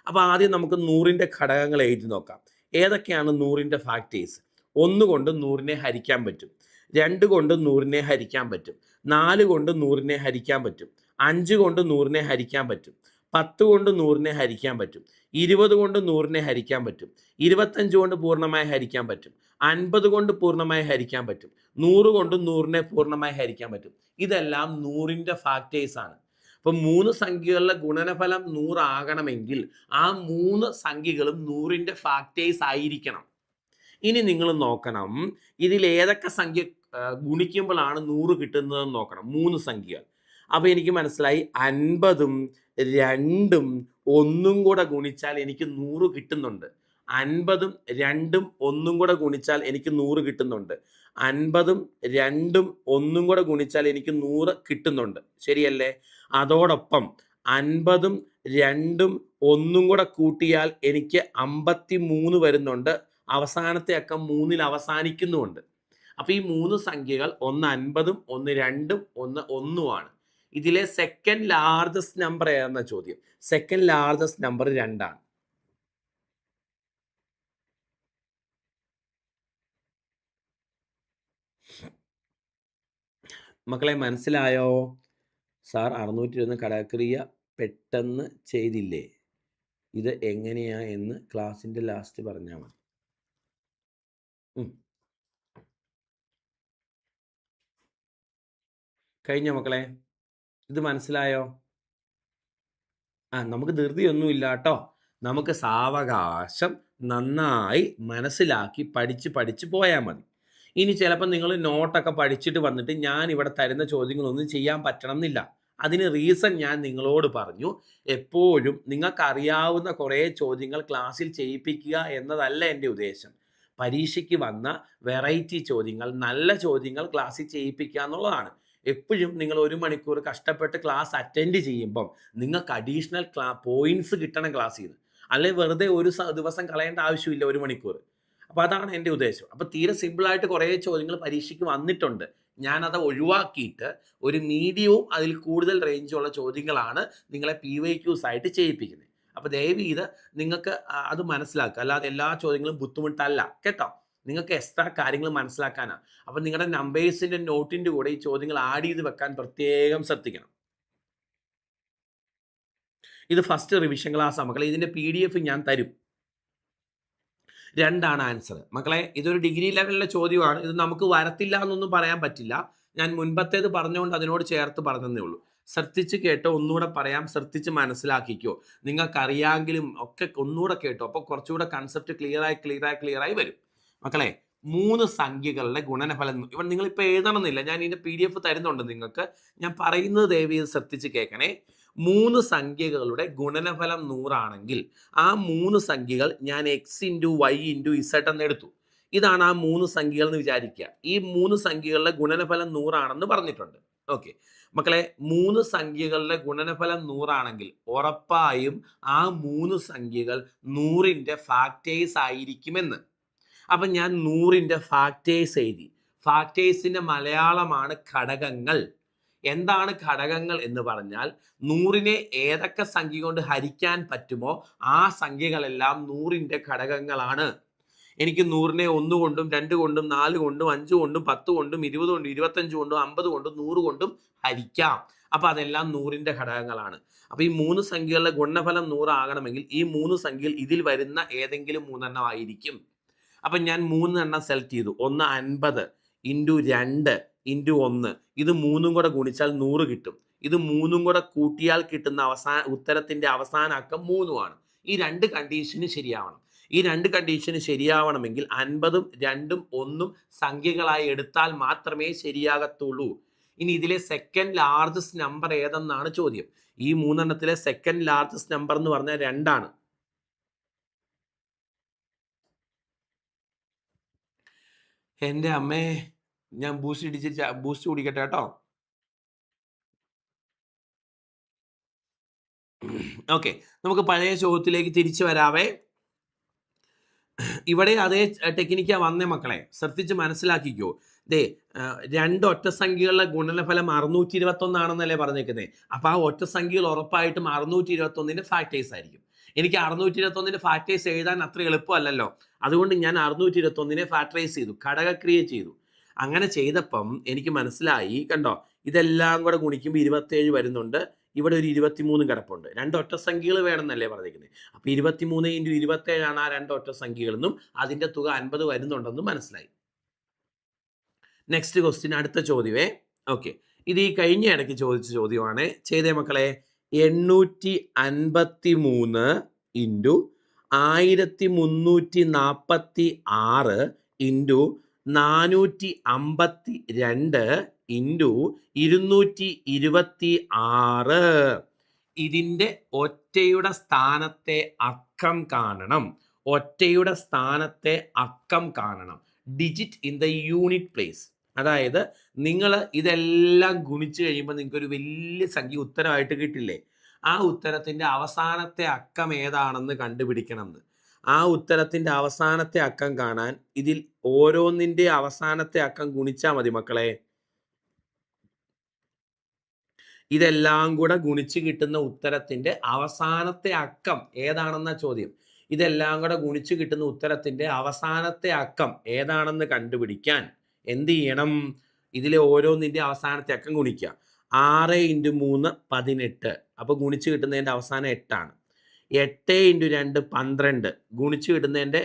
Speaker 1: അപ്പോൾ ആദ്യം നമുക്ക് 100ന്റെ ഘടകങ്ങൾ എഴുതി നോക്കാം. ഏതൊക്കെയാണ് 100ന്റെ ഫാക്ടേഴ്സ്? 1 കൊണ്ട് 100നെ ഹരിക്കാൻ പറ്റും, 2 കൊണ്ട് 100നെ ഹരിക്കാൻ പറ്റും, 4 കൊണ്ട് 100നെ ഹരിക്കാൻ പറ്റും, 5 കൊണ്ട് 100നെ ഹരിക്കാൻ പറ്റും, 10 കൊണ്ട് 100നെ ഹരിക്കാൻ പറ്റും, 20 കൊണ്ട് 100നെ ഹരിക്കാൻ പറ്റും, 25 കൊണ്ട് പൂർണ്ണമായി ഹരിക്കാൻ പറ്റും, 50 കൊണ്ട് പൂർണ്ണമായി ഹരിക്കാൻ പറ്റും, 100 കൊണ്ട് 100നെ പൂർണ്ണമായി ഹരിക്കാൻ പറ്റും. ഇതെല്ലാം 100ന്റെ ഫാക്ടേഴ്സ് ആണ്. അപ്പം 3 സംഖ്യകളുടെ ഗുണനഫലം 100 ആകണമെങ്കിൽ ആ 3 സംഖ്യകളും 100ന്റെ ഫാക്ടേഴ്സ് ആയിരിക്കണം. ഇനി നിങ്ങൾ നോക്കണം, ഇതിൽ ഏതൊക്കെ സംഖ്യ ഗുണിക്കുമ്പോഴാണ് 100 കിട്ടുന്നതെന്ന് നോക്കണം. 3 സംഖ്യകൾ. അപ്പോൾ എനിക്ക് മനസ്സിലായി 50ഉം 2ഉം 1ഉം കൂടെ ഗുണിച്ചാൽ എനിക്ക് 100 കിട്ടുന്നുണ്ട്. 50ഉം 2ഉം 1ഉം കൂടെ ഗുണിച്ചാൽ എനിക്ക് 100 കിട്ടുന്നുണ്ട്. 50ഉം 2ഉം 1ഉം കൂടെ ഗുണിച്ചാൽ എനിക്ക് 100 കിട്ടുന്നുണ്ട്. ശരിയല്ലേ? അതോടൊപ്പം 50ഉം 2ഉം 1ഉം കൂടെ കൂട്ടിയാൽ എനിക്ക് 53 വരുന്നുണ്ട്. അവസാനത്തെ അക്കം 3ൽ അവസാനിക്കുന്നുമുണ്ട്. അപ്പൊ ഈ 3 സംഖ്യകൾ ഒന്ന് 50ഉം ഒന്ന് 2ഉം ഒന്ന് 1ഉമാണ്. ഇതിലെ സെക്കൻഡ് ലാർജസ്റ്റ് നമ്പർ ഏതെന്ന ചോദ്യം. സെക്കൻഡ് ലാർജസ്റ്റ് നമ്പർ 2ആണ്. മക്കളെ മനസ്സിലായോ? സാർ 621 ഘടകക്രിയ പെട്ടെന്ന് ചെയ്തില്ലേ? ഇത് എങ്ങനെയാ എന്ന് ക്ലാസിന്റെ ലാസ്റ്റ് പറഞ്ഞാൽ മതി. കഴിഞ്ഞോ മക്കളെ? ഇത് മനസ്സിലായോ? നമുക്ക് ധൃതിയൊന്നുമില്ല കേട്ടോ. നമുക്ക് സാവകാശം നന്നായി മനസ്സിലാക്കി പഠിച്ച് പോയാൽ മതി. ഇനി ചിലപ്പോൾ നിങ്ങൾ നോട്ടൊക്കെ പഠിച്ചിട്ട് വന്നിട്ട് ഞാൻ ഇവിടെ തരുന്ന ചോദ്യങ്ങളൊന്നും ചെയ്യാൻ പറ്റണം എന്നില്ല. അതിന് റീസൺ ഞാൻ നിങ്ങളോട് പറഞ്ഞു. എപ്പോഴും നിങ്ങൾക്കറിയാവുന്ന കുറേ ചോദ്യങ്ങൾ ക്ലാസ്സിൽ ചെയ്യിപ്പിക്കുക എന്നതല്ല എൻ്റെ ഉദ്ദേശം. പരീക്ഷയ്ക്ക് വന്ന വെറൈറ്റി ചോദ്യങ്ങൾ, നല്ല ചോദ്യങ്ങൾ ക്ലാസ്സിൽ ചെയ്യിപ്പിക്കുക എന്നുള്ളതാണ്. എപ്പോഴും നിങ്ങൾ 1 മണിക്കൂർ കഷ്ടപ്പെട്ട് ക്ലാസ് അറ്റൻഡ് ചെയ്യുമ്പം നിങ്ങൾക്ക് അഡീഷണൽ പോയിന്റ്സ് കിട്ടണം ക്ലാസ്സിൽ നിന്ന്. അല്ലെങ്കിൽ വെറുതെ ഒരു ദിവസം കളയേണ്ട ആവശ്യമില്ല 1 മണിക്കൂർ. അപ്പോൾ അതാണ് എൻ്റെ ഉദ്ദേശം. അപ്പോൾ തീരെ സിമ്പിളായിട്ട് കുറേ ചോദ്യങ്ങൾ പരീക്ഷയ്ക്ക് വന്നിട്ടുണ്ട്. ഞാനത് ഒഴിവാക്കിയിട്ട് ഒരു മീഡിയവും അതിൽ കൂടുതൽ റേഞ്ചുള്ള ചോദ്യങ്ങളാണ് നിങ്ങളെ PYQs ആയിട്ട് ചെയ്യിപ്പിക്കുന്നത്. അപ്പോൾ ദയവ് ചെയ്ത് നിങ്ങൾക്ക് അത് മനസ്സിലാക്കുക. അല്ലാതെ എല്ലാ ചോദ്യങ്ങളും ബുദ്ധിമുട്ടല്ല കേട്ടോ. നിങ്ങൾക്ക് എക്സ്ട്രാ കാര്യങ്ങൾ മനസ്സിലാക്കാനാണ്. അപ്പം നിങ്ങളുടെ നമ്പേഴ്സിൻ്റെ നോട്ടിൻ്റെ കൂടെ ഈ ചോദ്യങ്ങൾ ആഡ് ചെയ്ത് വെക്കാൻ പ്രത്യേകം ശ്രദ്ധിക്കണം. ഇത് ഫസ്റ്റ് റിവിഷൻ ക്ലാസ്സാണ് മക്കളെ. ഇതിൻ്റെ PDF ഞാൻ തരും. 2ആണ് ആൻസർ. മക്കളെ ഇതൊരു ഡിഗ്രി ലെവലിലെ ചോദ്യമാണ്. ഇത് നമുക്ക് വരത്തില്ല എന്നൊന്നും പറയാൻ പറ്റില്ല. ഞാൻ മുൻപത്തേത് പറഞ്ഞുകൊണ്ട് അതിനോട് ചേർത്ത് പറഞ്ഞതേ ഉള്ളൂ. ശ്രദ്ധിച്ച് കേട്ടോ. ഒന്നുകൂടെ പറയാം, ശ്രദ്ധിച്ച് മനസ്സിലാക്കിക്കോ. നിങ്ങൾക്കറിയാമെങ്കിലും ഒക്കെ ഒന്നുകൂടെ കേട്ടോ. അപ്പോൾ കുറച്ചുകൂടെ കൺസെപ്റ്റ് ക്ലിയറായി വരും. മക്കളെ 3 സംഖ്യകളുടെ ഗുണനഫലം ഇവിടെ നിങ്ങളിപ്പോൾ എഴുതണമെന്നില്ല. ഞാൻ ഇതിൻ്റെ PDF തരുന്നുണ്ട് നിങ്ങൾക്ക്. ഞാൻ പറയുന്നത് ദയവ് ശ്രദ്ധിച്ച് കേൾക്കണേ. 3 സംഖ്യകളുടെ ഗുണനഫലം 100 ആണെങ്കിൽ ആ 3 സംഖ്യകൾ ഞാൻ x × y × z എന്ന് എടുത്തു. ഇതാണ് ആ 3 സംഖ്യകൾ എന്ന് വിചാരിക്കുക. ഈ 3 സംഖ്യകളുടെ ഗുണനഫലം 100 ആണെന്ന് പറഞ്ഞിട്ടുണ്ട്. ഓക്കെ മക്കളെ, 3 സംഖ്യകളുടെ ഗുണനഫലം 100 ആണെങ്കിൽ ഉറപ്പായും ആ 3 സംഖ്യകൾ 100ന്റെ ഫാക്ടേഴ്സ് ആയിരിക്കുമെന്ന്. അപ്പം ഞാൻ 100ന്റെ ഫാക്ടേഴ്സ് എഴുതി. ഫാക്ടേഴ്സിന്റെ മലയാളമാണ് ഘടകങ്ങൾ. എന്താണ് ഘടകങ്ങൾ എന്ന് പറഞ്ഞാൽ 100നെ ഏതൊക്കെ സംഖ്യ കൊണ്ട് ഹരിക്കാൻ പറ്റുമോ ആ സംഖ്യകളെല്ലാം 100ന്റെ ഘടകങ്ങളാണ്. എനിക്ക് 100നെ 1 കൊണ്ടും 2 കൊണ്ടും 4 കൊണ്ടും 5 കൊണ്ടും 10 കൊണ്ടും 20 കൊണ്ടും 25 കൊണ്ടും 50 കൊണ്ടും 100 കൊണ്ടും ഹരിക്കാം. അപ്പം അതെല്ലാം 100ന്റെ ഘടകങ്ങളാണ്. അപ്പം ഈ 3 സംഖ്യകളുടെ ഗുണനഫലം 100 ആകണമെങ്കിൽ ഈ 3 സംഖ്യകൾ ഇതിൽ വരുന്ന ഏതെങ്കിലും 3 എണ്ണം ആയിരിക്കും. അപ്പം ഞാൻ 3 എണ്ണം സെലക്ട് ചെയ്തു. ഒന്ന് 50 × 2 × 1. ഇത് 3ഉം കൂടെ ഗുണിച്ചാൽ 100 കിട്ടും. ഇത് 3ഉം കൂടെ കൂട്ടിയാൽ കിട്ടുന്ന ഉത്തരത്തിന്റെ അവസാന അക്കം 3ഉമാണ്. ഈ 2 കണ്ടീഷന് ശരിയാവണം. ഈ 2 കണ്ടീഷന് ശരിയാവണമെങ്കിൽ 50ഉം 2ഉം 1ഉം സംഖ്യകളായി എടുത്താൽ മാത്രമേ ശരിയാകത്തുള്ളൂ. ഇനി ഇതിലെ സെക്കൻഡ് ലാർജസ്റ്റ് നമ്പർ ഏതെന്നാണ് ചോദ്യം. ഈ 3 എണ്ണത്തിലെ സെക്കൻഡ് ലാർജസ്റ്റ് നമ്പർ എന്ന് പറഞ്ഞാൽ 2ആണ്. എൻ്റെ അമ്മേ, ഞാൻ ബൂസ്റ്റ് കുടിക്കട്ടെ കേട്ടോ. ഓക്കെ, നമുക്ക് പഴയ ചോദ്യത്തിലേക്ക് തിരിച്ചു വരാവേ. ഇവിടെ അതേ ടെക്നിക്കാ വന്നേ മക്കളെ, ശ്രദ്ധിച്ച് മനസ്സിലാക്കിക്കോ. 2 ഒറ്റ സംഖ്യകളുടെ ഗുണനഫലം 621 ആണെന്നല്ലേ പറഞ്ഞേക്കുന്നത്. അപ്പോൾ ആ ഒറ്റ സംഖ്യകൾ ഉറപ്പായിട്ടും 621ന്റെ ഫാക്ടേഴ്സ് ആയിരിക്കും. എനിക്ക് 621ന്റെ ഫാക്ടേഴ്സ് എഴുതാൻ അത്ര എളുപ്പമല്ലല്ലോ. അതുകൊണ്ട് ഞാൻ 621നെ ഫാക്ടറൈസ് ചെയ്തു, ഘടകക്രിയ ചെയ്തു. അങ്ങനെ ചെയ്തപ്പം എനിക്ക് മനസ്സിലായി, കണ്ടോ, ഇതെല്ലാം കൂടെ ഗുണിക്കുമ്പോൾ 27 വരുന്നുണ്ട്. ഇവിടെ ഒരു 23 കിടപ്പുണ്ട്. 2 ഒറ്റ സംഖ്യകൾ വേണമെന്നല്ലേ പറഞ്ഞിരിക്കുന്നത്. അപ്പോൾ 23 × 27 ആണ് ആ 2 ഒറ്റ സംഖ്യകളെന്നും അതിൻ്റെ തുക 50 വരുന്നുണ്ടെന്നും മനസ്സിലായി. നെക്സ്റ്റ് ക്വസ്റ്റ്യൻ, അടുത്ത ചോദ്യമേ. ഓക്കെ, ഇത് ഈ കഴിഞ്ഞ ഇടയ്ക്ക് ചോദിച്ച ചോദ്യമാണ്. ചെയ്തേ മക്കളെ. 853 × 1346 ഇൻറ്റു 452 ഇൻറ്റു 226. ഇതിൻ്റെ ഒറ്റയുടെ സ്ഥാനത്തെ അക്കം കാണണം. ഒറ്റയുടെ സ്ഥാനത്തെ അക്കം കാണണം. Digit in the unit place. അതായത് നിങ്ങൾ ഇതെല്ലാം ഗുണിച്ച് കഴിയുമ്പോൾ നിങ്ങൾക്ക് ഒരു വലിയ സംഖ്യ ഉത്തരമായിട്ട് കിട്ടില്ലേ? ആ ഉത്തരത്തിൻ്റെ അവസാനത്തെ അക്കം ഏതാണെന്ന് കണ്ടുപിടിക്കണം. ആ ഉത്തരത്തിൻ്റെ അവസാനത്തെ അക്കം കാണാൻ ഇതിൽ ഓരോന്നിൻ്റെ അവസാനത്തെ അക്കം ഗുണിച്ചാൽ മതി മക്കളെ. ഇതെല്ലാം കൂടെ ഗുണിച്ച് കിട്ടുന്ന ഉത്തരത്തിൻ്റെ അവസാനത്തെ അക്കം ഏതാണെന്ന ചോദ്യം. ഇതെല്ലാം കൂടെ ഗുണിച്ച് കിട്ടുന്ന ഉത്തരത്തിൻ്റെ അവസാനത്തെ അക്കം ഏതാണെന്ന് കണ്ടുപിടിക്കാൻ എന്ത് ചെയ്യണം? ഇതിലെ ഓരോന്നിൻ്റെ അവസാനത്തെ അക്കം ഗുണിക്കുക. 6 × 3 18. അപ്പോൾ ഗുണിച്ച് കിട്ടുന്നതിൻ്റെ അവസാനം 8 ആണ്. 8 × 2 12. ഗുണിച്ച് കിട്ടുന്നതിൻ്റെ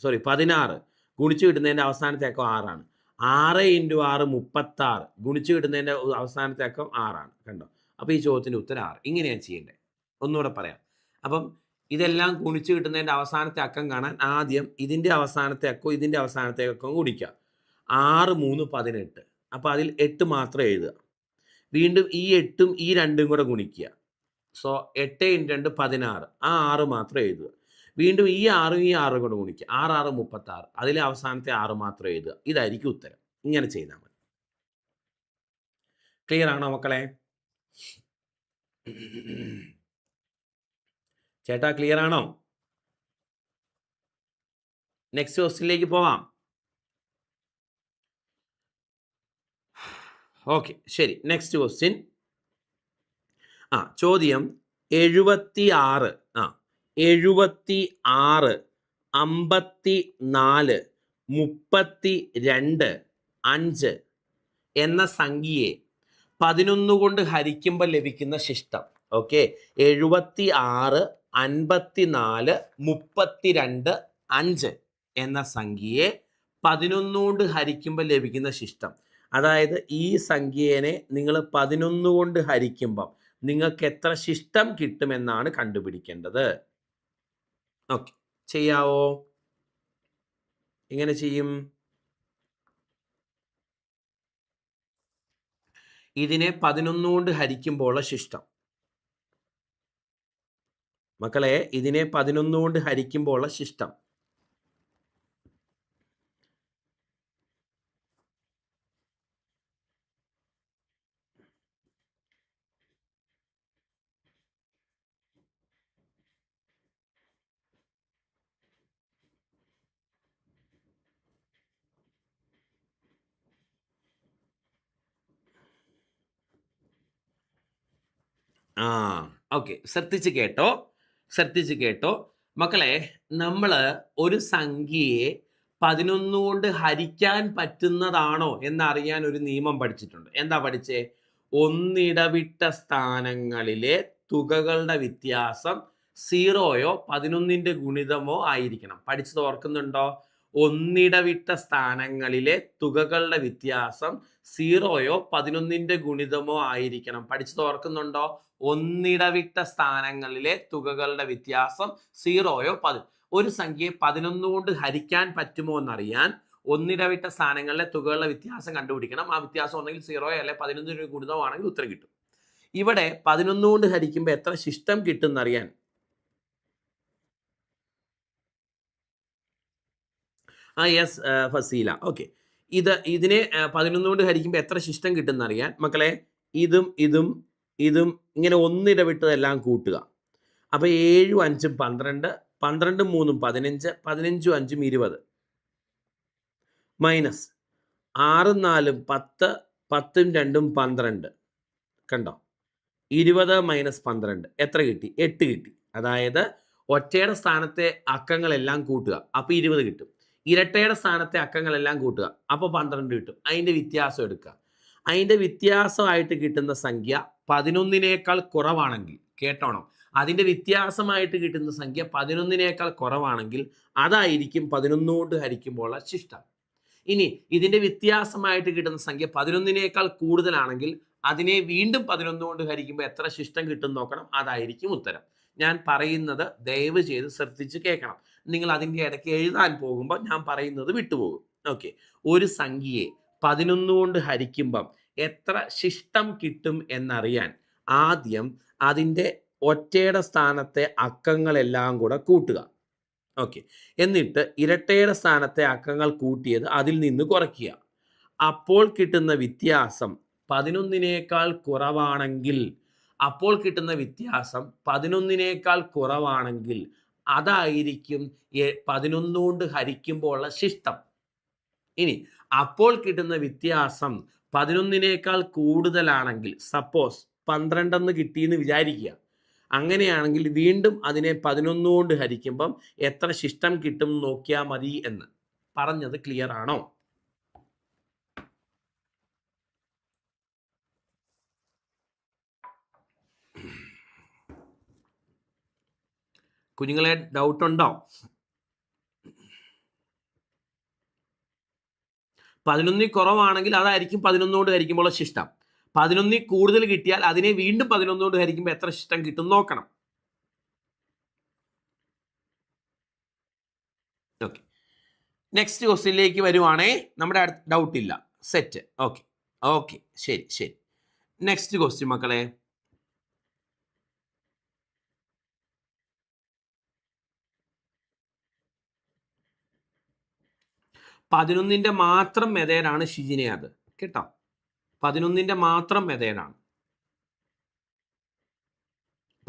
Speaker 1: 16. ഗുണിച്ച് കിട്ടുന്നതിൻ്റെ അവസാനത്തെ അക്കം 6 ആണ്. 6 × 6 36. ഗുണിച്ച് കിട്ടുന്നതിൻ്റെ അവസാനത്തെ അക്കം 6 ആണ്. കണ്ടോ? അപ്പോൾ ഈ ചോദ്യത്തിൻ്റെ ഉത്തരം 6. ഇങ്ങനെയാണ് ചെയ്യേണ്ടത്. ഒന്നുകൂടെ പറയാം. അപ്പം ഇതെല്ലാം ഗുണിച്ച് കിട്ടുന്നതിൻ്റെ അവസാനത്തെ അക്കം കാണാൻ ആദ്യം ഇതിൻ്റെ അവസാനത്തെ അക്കവും ഇതിൻ്റെ അവസാനത്തെ അക്കവും ഗുണിക്കുക. 6 3 18. അപ്പോൾ അതിൽ 8 മാത്രം എഴുതുക. വീണ്ടും ഈ 8ഉം ഈ 2ഉം കൂടെ ഗുണിക്കുക. സോ 8 × 2 16. ആ 6 മാത്രം എഴുതുക. വീണ്ടും ഈ 6ഉം ഈ 6ഉം കൂടെ ഗുണിക്കുക. 6 6 36. അതിലെ അവസാനത്തെ 6 മാത്രം എഴുതുക. ഇതായിരിക്കും ഉത്തരം. ഇങ്ങനെ ചെയ്താൽ മതി. ക്ലിയർ ആണോ മക്കളെ? ചേട്ടാ ക്ലിയർ ആണോ? നെക്സ്റ്റ് ക്വസ്റ്റ്യനിലേക്ക് പോവാം. ഓക്കെ, ശരി. Next question. ചോദ്യം 76 54 32 5 എന്ന സംഖ്യയെ 11 കൊണ്ട് ഹരിക്കുമ്പോൾ ലഭിക്കുന്ന ശിഷ്ടം. ഓക്കെ, 76 54 32 5 എന്ന സംഖ്യയെ 11 കൊണ്ട് ഹരിക്കുമ്പോൾ ലഭിക്കുന്ന ശിഷ്ടം. അതായത് ഈ സംഖ്യേനെ നിങ്ങൾ 11 കൊണ്ട് ഹരിക്കുമ്പം നിങ്ങൾക്ക് എത്ര ശിഷ്ടം കിട്ടുമെന്നാണ് കണ്ടുപിടിക്കേണ്ടത്. ഓക്കെ, ചെയ്യാവോ? എങ്ങനെ ചെയ്യും? ഇതിനെ 11 കൊണ്ട് ഹരിക്കുമ്പോൾ ശിഷ്ടം. മക്കളെ, ഇതിനെ 11 കൊണ്ട് ഹരിക്കുമ്പോൾ ശിഷ്ടം. ഓക്കെ, ശ്രദ്ധിച്ച് കേട്ടോ മക്കളെ. നമ്മൾ ഒരു സംഖ്യയെ 11 കൊണ്ട് ഹരിക്കാൻ പറ്റുന്നതാണോ എന്നറിയാൻ ഒരു നിയമം പഠിച്ചിട്ടുണ്ട്. എന്താ പഠിച്ചേ? ഒന്നിടവിട്ട സ്ഥാനങ്ങളിലെ തുകകളുടെ വ്യത്യാസം 0യോ 11ന്റെ ഗുണിതമോ ആയിരിക്കണം. പഠിച്ചത് ഓർക്കുന്നുണ്ടോ? ഒന്നിടവിട്ട സ്ഥാനങ്ങളിലെ തുകകളുടെ വ്യത്യാസം 0യോ 11ന്റെ ഗുണിതമോ ആയിരിക്കണം. പഠിച്ചത് ഓർക്കുന്നുണ്ടോ? ഒന്നിടവിട്ട സ്ഥാനങ്ങളിലെ തുകകളുടെ വ്യത്യാസം 0യോ 11. ഒരു സംഖ്യയെ 11 കൊണ്ട് ഹരിക്കാൻ പറ്റുമോ എന്നറിയാൻ ഒന്നിടവിട്ട സ്ഥാനങ്ങളിലെ തുകകളുടെ വ്യത്യാസം കണ്ടുപിടിക്കണം. ആ വ്യത്യാസം ഒന്നെങ്കിൽ 0യോ അല്ലെ 11ന്റെ ഗുണിതമോ ആണെങ്കിൽ ഉത്തരം കിട്ടും. ഇവിടെ 11 കൊണ്ട് ഹരിക്കുമ്പോൾ എത്ര ശിഷ്ടം കിട്ടും എന്നറിയാൻ യെസ് ഫസീല. ഓക്കെ, ഇതിനെ 11 കൊണ്ട് ഹരിക്കുമ്പോൾ എത്ര ശിഷ്ടം കിട്ടും എന്നറിയാൻ മക്കളെ ഇതും ഇങ്ങനെ ഒന്നിടവിട്ടതെല്ലാം കൂട്ടുക. അപ്പോൾ 7 5 12, 12 3 15, 15 5 20 മൈനസ് 6 4 10, 10 2 12. കണ്ടോ? 20 മൈനസ് 12 എത്ര കിട്ടി? 8 കിട്ടി. അതായത് ഒറ്റയുടെ സ്ഥാനത്തെ അക്കങ്ങളെല്ലാം കൂട്ടുക, അപ്പോൾ 20 കിട്ടും. ഇരട്ടയുടെ സ്ഥാനത്തെ അക്കങ്ങളെല്ലാം കൂട്ടുക, അപ്പോൾ 12 കിട്ടും. അതിൻ്റെ വ്യത്യാസം എടുക്കുക. അതിൻ്റെ വ്യത്യാസമായിട്ട് കിട്ടുന്ന സംഖ്യ 11നേക്കാൾ കുറവാണെങ്കിൽ, കേട്ടോണം, അതിൻ്റെ വ്യത്യാസമായിട്ട് കിട്ടുന്ന സംഖ്യ 11നേക്കാൾ കുറവാണെങ്കിൽ അതായിരിക്കും 11 കൊണ്ട് ഹരിക്കുമ്പോഴുള്ള ശിഷ്ടം. ഇനി ഇതിൻ്റെ വ്യത്യാസമായിട്ട് കിട്ടുന്ന സംഖ്യ 11നേക്കാൾ കൂടുതലാണെങ്കിൽ അതിനെ വീണ്ടും 11 കൊണ്ട് ഹരിക്കുമ്പോൾ എത്ര ശിഷ്ടം കിട്ടും നോക്കണം. അതായിരിക്കും ഉത്തരം. ഞാൻ പറയുന്നത് ദയവ് ചെയ്ത് ശ്രദ്ധിച്ച് കേൾക്കണം. നിങ്ങൾ അതിൻ്റെ ഇടയ്ക്ക് എഴുതാൻ പോകുമ്പോൾ ഞാൻ പറയുന്നത് വിട്ടുപോകും. ഓക്കെ, ഒരു സംഖ്യയെ 11 കൊണ്ട് ഹരിക്കുമ്പം എത്ര ശിഷ്ടം കിട്ടും എന്നറിയാൻ ആദ്യം അതിൻ്റെ ഒറ്റയുടെ സ്ഥാനത്തെ അക്കങ്ങളെല്ലാം കൂടെ കൂട്ടുക. ഓക്കെ, എന്നിട്ട് ഇരട്ടയുടെ സ്ഥാനത്തെ അക്കങ്ങൾ കൂട്ടിയത് അതിൽ നിന്ന് കുറയ്ക്കുക. അപ്പോൾ കിട്ടുന്ന വ്യത്യാസം 11നേക്കാൾ കുറവാണെങ്കിൽ അപ്പോൾ കിട്ടുന്ന വ്യത്യാസം 11നേക്കാൾ കുറവാണെങ്കിൽ അതായിരിക്കും 11 കൊണ്ട് ഹരിക്കുമ്പോൾ ഉള്ള ശിഷ്ടം. ഇനി അപ്പോൾ കിട്ടുന്ന വ്യത്യാസം 11നേക്കാൾ കൂടുതലാണെങ്കിൽ, സപ്പോസ് 12 കിട്ടിയെന്ന് വിചാരിക്കുക, അങ്ങനെയാണെങ്കിൽ വീണ്ടും അതിനെ 11 കൊണ്ട് ഹരിക്കുമ്പം എത്ര ശിഷ്ടം കിട്ടും നോക്കിയാൽ മതി എന്ന്. പറഞ്ഞത് ക്ലിയർ ആണോ? കുഞ്ഞുങ്ങളെ ഡൗട്ട് ഉണ്ടോ? 11 കുറവാണെങ്കിൽ അതായിരിക്കും 11 കൊണ്ട് ഹരിക്കുമ്പോൾ ശിഷ്ടം. 11 കൂടുതൽ കിട്ടിയാൽ അതിനെ വീണ്ടും 11 കൊണ്ട് ഹരിക്കുമ്പോൾ എത്ര ശിഷ്ടം കിട്ടും നോക്കണം. ഓക്കെ, നെക്സ്റ്റ് ക്വസ്റ്റ്യനിലേക്ക് വരുവാണേ. നമ്മുടെ ഡൗട്ട് ഇല്ല. സെറ്റ്. ഓക്കെ ഓക്കെ, ശരി ശരി. നെക്സ്റ്റ് ക്വസ്റ്റ്യൻ മക്കളെ, പതിനൊന്നിൻ്റെ മാത്രം മെതേഡാണ് ഷിജിനെ, അത് കേട്ടോ. 11ന്റെ മാത്രം മെതേഡാണ്.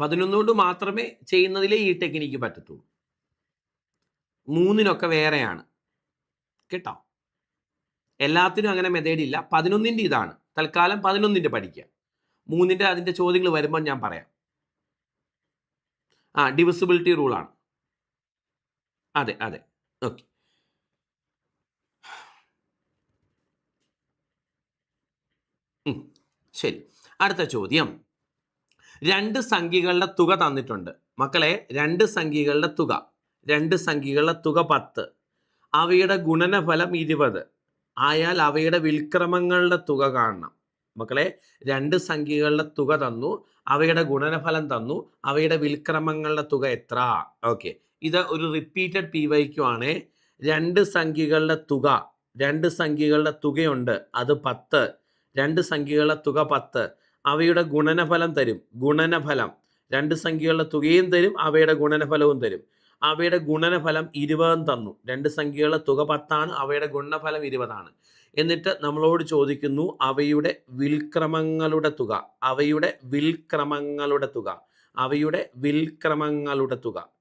Speaker 1: 11 കൊണ്ട് മാത്രമേ ചെയ്യുന്നതിലേ ഈ ടെക്നിക്ക് പറ്റത്തുള്ളൂ. 3നൊക്കെ വേറെയാണ് കേട്ടോ. എല്ലാത്തിനും അങ്ങനെ മെതേഡ് ഇല്ല. 11ന്റെ ഇതാണ്. തൽക്കാലം 11ന്റെ പഠിക്കുക. 3ന്റെ അതിൻ്റെ ചോദ്യങ്ങൾ വരുമ്പോൾ ഞാൻ പറയാം. ഡിവിസിബിലിറ്റി റൂളാണ്. അതെ അതെ, ഓക്കെ. ശരി, അടുത്ത ചോദ്യം. 2 സംഖ്യകളുടെ തുക തന്നിട്ടുണ്ട് മക്കളെ. 2 സംഖ്യകളുടെ തുക 10. അവയുടെ ഗുണനഫലം 20 ആയാൽ അവയുടെ വിൽക്രമങ്ങളുടെ തുക കാണണം. മക്കളെ, 2 സംഖ്യകളുടെ തുക തന്നു, അവയുടെ ഗുണനഫലം തന്നു, അവയുടെ വിൽക്രമങ്ങളുടെ തുക എത്ര? ഓക്കെ, ഇത് ഒരു റിപ്പീറ്റഡ് PYQ ആണ്. 2 സംഖ്യകളുടെ തുകയുണ്ട്, അത് 10. 2 സംഖ്യകളുടെ തുക 10, അവയുടെ ഗുണനഫലം തരും. ഗുണനഫലം 2 സംഖ്യകളുടെ തുകയും തരും, അവയുടെ ഗുണനഫലവും തരും. അവയുടെ ഗുണനഫലം 20 തന്നു. 2 സംഖ്യകളുടെ തുക 10 അവയുടെ ഗുണനഫലം 20. എന്നിട്ട് നമ്മളോട് ചോദിക്കുന്നു അവയുടെ വിൽക്രമങ്ങളുടെ തുക.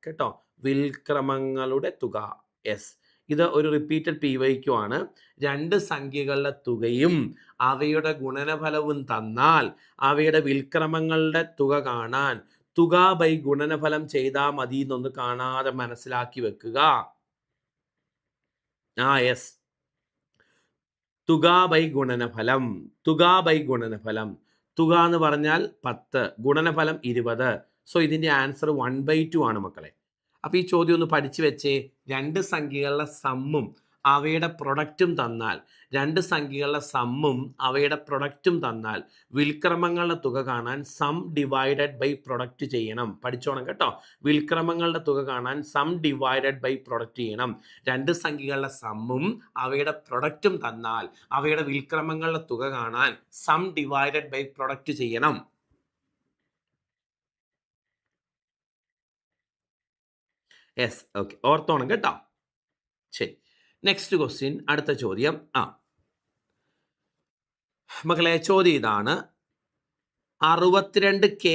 Speaker 1: കേട്ടോ, വിൽക്രമങ്ങളുടെ തുക. യെസ്, ഇത് ഒരു റിപ്പീറ്റഡ് PYQ ആണ്. 2 സംഖ്യകളുടെ തുകയും അവയുടെ ഗുണനഫലവും തന്നാൽ അവയുടെ വിൽക്രമങ്ങളുടെ തുക കാണാൻ തുക ബൈ ഗുണനഫലം ചെയ്താൽ മതി എന്നൊന്ന് കാണാതെ മനസ്സിലാക്കി വെക്കുക. യെസ്, തുക ബൈ ഗുണനഫലം. തുക എന്ന് പറഞ്ഞാൽ 10, ഗുണനഫലം 20. സോ ഇതിൻ്റെ ആൻസർ 1/2 ആണ് മക്കളെ. അപ്പോൾ ഈ ചോദ്യം ഒന്ന് പഠിച്ചു വെച്ചേ. 2 സംഖ്യകളുടെ സമ്മും അവയുടെ പ്രൊഡക്റ്റും തന്നാൽ, 2 സംഖ്യകളുടെ സമ്മും അവയുടെ പ്രൊഡക്റ്റും തന്നാൽ വിൽക്രമങ്ങളുടെ തുക കാണാൻ സം ഡിവൈഡഡ് ബൈ പ്രൊഡക്റ്റ് ചെയ്യണം. പഠിച്ചോണം കേട്ടോ. വിൽക്രമങ്ങളുടെ തുക കാണാൻ സം ഡിവൈഡഡ് ബൈ പ്രൊഡക്റ്റ് ചെയ്യണം. 2 സംഖ്യകളുടെ സമ്മും അവയുടെ പ്രൊഡക്റ്റും തന്നാൽ അവയുടെ വിൽക്രമങ്ങളുടെ തുക കാണാൻ സം ഡിവൈഡഡ് ബൈ പ്രൊഡക്റ്റ് ചെയ്യണം. യെസ്, ഓക്കെ, ഓർത്തോണം കേട്ടോ. ശരി, നെക്സ്റ്റ് ക്വസ്റ്റ്യൻ, അടുത്ത ചോദ്യം. മക്കളെ, ചോദ്യം ഇതാണ്. 62K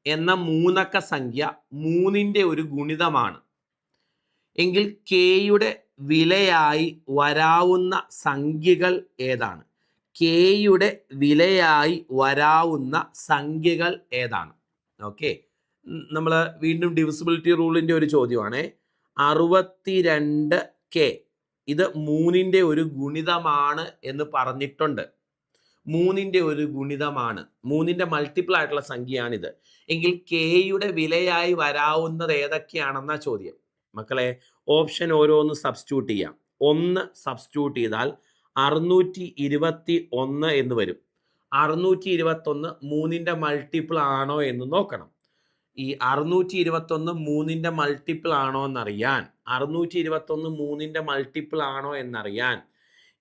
Speaker 1: എന്ന 3 അക്ക സംഖ്യ 3ന്റെ ഒരു ഗുണിതമാണ് എങ്കിൽ Kയുടെ വിലയായി വരാവുന്ന സംഖ്യകൾ ഏതാണ്? ഓക്കെ, നമ്മൾ വീണ്ടും ഡിവിസിബിലിറ്റി റൂളിൻ്റെ ഒരു ചോദ്യമാണ്. 62K ഇത് 3ന്റെ ഒരു ഗുണിതമാണ് എന്ന് പറഞ്ഞിട്ടുണ്ട്. 3ന്റെ ഒരു ഗുണിതമാണ്, 3ന്റെ മൾട്ടിപ്പിൾ ആയിട്ടുള്ള സംഖ്യയാണിത്. എങ്കിൽ Kയുടെ വിലയായി വരാവുന്നത് ഏതൊക്കെയാണെന്ന ചോദ്യം. മക്കളെ, ഓപ്ഷൻ ഓരോന്ന് സബ്സ്റ്റിറ്റ്യൂട്ട് ചെയ്യാം. 1 സബ്സ്റ്റിറ്റ്യൂട്ട് ചെയ്താൽ 621 എന്ന് വരും. 621 3ന്റെ മൾട്ടിപ്പിൾ ആണോ എന്ന് നോക്കണം. ഈ 621 3ന്റെ മൾട്ടിപ്പിൾ ആണോ എന്നറിയാൻ, 621 3ന്റെ മൾട്ടിപ്പിൾ ആണോ എന്നറിയാൻ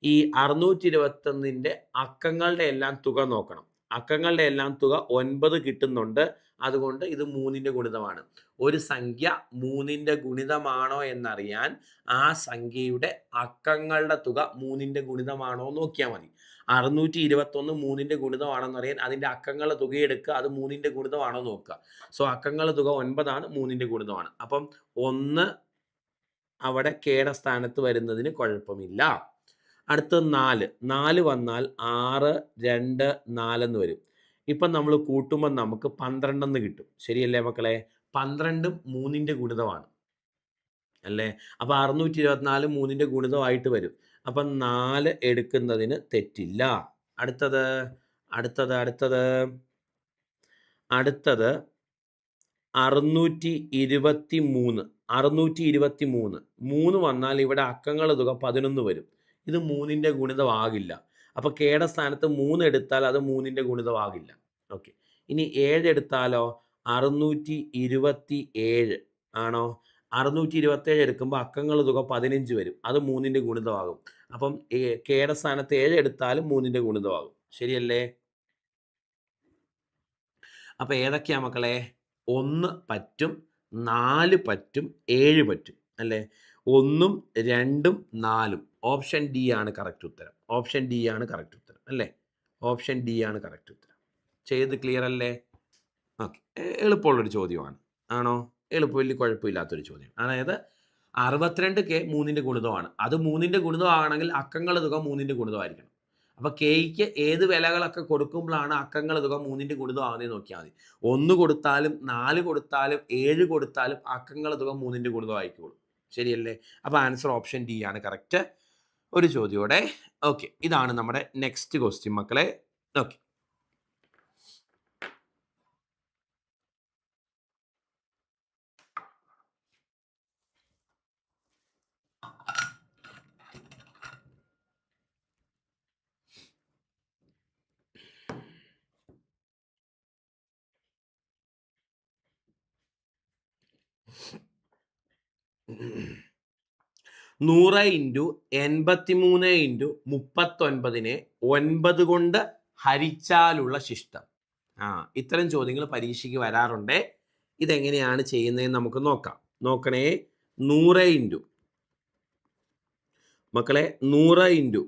Speaker 1: ഈ 621ന്റെ അക്കങ്ങളുടെ എല്ലാം തുക നോക്കണം. അക്കങ്ങളുടെ എല്ലാം തുക 9 കിട്ടുന്നുണ്ട്. അതുകൊണ്ട് ഇത് 3ന്റെ ഗുണിതമാണ്. ഒരു സംഖ്യ 3ന്റെ ഗുണിതമാണോ എന്നറിയാൻ ആ സംഖ്യയുടെ അക്കങ്ങളുടെ തുക 3ന്റെ ഗുണിതമാണോ നോക്കിയാൽ മതി. 621 3ന്റെ ഗുണിതമാണെന്ന് അറിയാൻ അതിൻ്റെ അക്കങ്ങളുടെ തുക എടുക്കുക, അത് 3ന്റെ ഗുണിതമാണോ നോക്കുക. സോ അക്കങ്ങളുടെ തുക 9 ആണ്, 3ന്റെ ഗുണിതമാണ്. അപ്പം 1 അവിടെ കേട സ്ഥാനത്ത് വരുന്നതിന് കുഴപ്പമില്ല. അടുത്ത 4 വന്നാൽ 6 2 4 എന്ന് വരും. ഇപ്പം നമ്മൾ കൂട്ടുമ്പോൾ നമുക്ക് 12 എന്ന് കിട്ടും. ശരിയല്ലേ മക്കളെ? 12ഉം 3ന്റെ ഗുണിതമാണ് അല്ലേ? അപ്പോൾ 624 3ന്റെ ഗുണിതമായിട്ട് വരും. അപ്പം 4 എടുക്കുന്നതിന് തെറ്റില്ല. അടുത്തത് 623 3 വന്നാൽ ഇവിടെ അക്കങ്ങളുടെ തുക 11 വരും. ഇത് 3ന്റെ ഗുണിതമാകില്ല. അപ്പോൾ കേട സ്ഥാനത്ത് 3 എടുത്താൽ അത് 3ന്റെ ഗുണിതമാകില്ല. ഓക്കെ, ഇനി 7 എടുത്താലോ? 627 ആണോ? 627 എടുക്കുമ്പോൾ അക്കങ്ങളുടെ തുക 15 വരും. അത് 3ന്റെ ഗുണിതമാകും. അപ്പം കേട സ്ഥാനത്ത് 7 എടുത്താലും 3ന്റെ ഗുണിതമാകും. ശരിയല്ലേ? അപ്പം ഏതൊക്കെയാ മക്കളെ? 1 പറ്റും, 4 പറ്റും, 7 പറ്റും അല്ലേ? 1ഉം 2ഉം 4ഉം. ഓപ്ഷൻ ഡി ആണ് കറക്റ്റ് ഉത്തരം. ഓപ്ഷൻ ഡി ആണ് കറക്റ്റ് ഉത്തരം അല്ലേ? ഓപ്ഷൻ ഡി ആണ് കറക്റ്റ് ഉത്തരം. ചെയ്ത് ക്ലിയർ അല്ലേ? ഓക്കെ, എളുപ്പമുള്ളൊരു ചോദ്യമാണ്. ആണോ? എളുപ്പം, വലിയ കുഴപ്പമില്ലാത്തൊരു ചോദ്യം. അതായത് 62K 3ന്റെ ഗുണിതമാണ്. അത് 3ന്റെ ഗുണിതമാണെങ്കിൽ അക്കങ്ങളുടെ തുക 3ന്റെ ഗുണിതമായിരിക്കണം. അപ്പോൾ കെയ്ക്ക് ഏത് വിലകളൊക്കെ കൊടുക്കുമ്പോഴാണ് അക്കങ്ങളുടെ തുക 3ന്റെ ഗുണിതമാകുന്നത് നോക്കിയാൽ മതി. 1 കൊടുത്താലും 4 കൊടുത്താലും 7 കൊടുത്താലും അക്കങ്ങളുടെ തുക 3ന്റെ ഗുണിതമായിക്കോളും. ശരിയല്ലേ? അപ്പോൾ ആൻസർ ഓപ്ഷൻ ഡി ആണ് കറക്റ്റ്. ഒരു ചോദ്യോടെ. ഓക്കെ, ഇതാണ് നമ്മുടെ നെക്സ്റ്റ് ക്വസ്റ്റ്യൻ മക്കളെ. ഓക്കെ, നൂറ് ഇൻറ്റു 83 ഇൻറ്റു 39നെ 9 കൊണ്ട് ഹരിച്ചാലുള്ള ശിഷ്ടം. ഇത്തരം ചോദ്യങ്ങൾ പരീക്ഷയ്ക്ക് വരാറുണ്ട്. ഇതെങ്ങനെയാണ് ചെയ്യുന്നതെന്ന് നമുക്ക് നോക്കാം. നോക്കണേ. 100 ഇൻറ്റു മക്കളെ 100 ഇൻറ്റു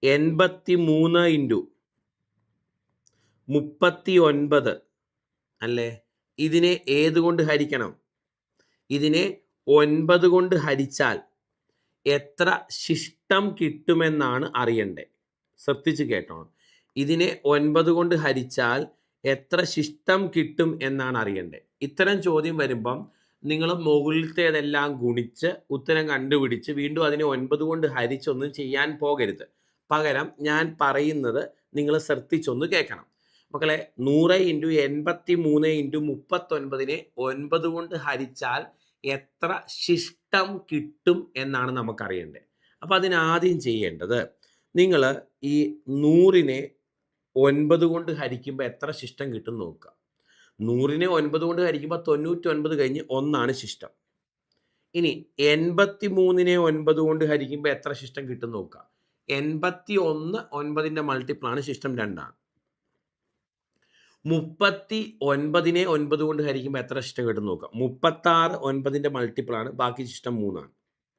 Speaker 1: 83 ഇൻറ്റു 39 അല്ലേ? ഇതിനെ ഏതുകൊണ്ട് ഹരിക്കണം? ഇതിനെ 9 കൊണ്ട് ഹരിച്ചാൽ എത്ര ശിഷ്ടം കിട്ടുമെന്നാണ് അറിയണ്ടേ. ശ്രദ്ധിച്ച് കേട്ടോണം. ഇതിനെ 9 കൊണ്ട് ഹരിച്ചാൽ എത്ര ശിഷ്ടം കിട്ടും എന്നാണ് അറിയണ്ടേ. ഇത്തരം ചോദ്യം വരുമ്പം നിങ്ങൾ മുകളിലത്തേതെല്ലാം ഗുണിച്ച് ഉത്തരം കണ്ടുപിടിച്ച് വീണ്ടും അതിനെ 9 കൊണ്ട് ഹരിച്ചൊന്നും ചെയ്യാൻ പോകരുത്. പകരം ഞാൻ പറയുന്നത് നിങ്ങൾ ശ്രദ്ധിച്ചൊന്ന് കേൾക്കണം. മക്കളെ, 100 ഇൻറ്റു 83 ഇൻറ്റു 39നെ 9 കൊണ്ട് ഹരിച്ചാൽ എത്ര ശിഷ്ടം കിട്ടും എന്നാണ് നമുക്കറിയേണ്ടത്. അപ്പോൾ അതിനാദ്യം ചെയ്യേണ്ടത്, നിങ്ങൾ ഈ 100നെ 9 കൊണ്ട് ഹരിക്കുമ്പോൾ എത്ര ശിഷ്ടം കിട്ടും നോക്കുക. 100നെ 9 കൊണ്ട് ഹരിക്കുമ്പോൾ 99 കഴിഞ്ഞ് 1 ശിഷ്ടം. ഇനി 83നെ 9 കൊണ്ട് ഹരിക്കുമ്പോൾ എത്ര ശിഷ്ടം കിട്ടും നോക്കുക. 81 9ന്റെ മൾട്ടിപ്പിളാണ്, ശിഷ്ടം 2 ആണ്. 39നെ 9 കൊണ്ട് ഹരിക്കുമ്പോൾ എത്ര ശിഷ്ടം കിട്ടും നോക്കുക. 36 9ന്റെ മൾട്ടിപ്പിളാണ്, ബാക്കി ശിഷ്ടം 3 ആണ്.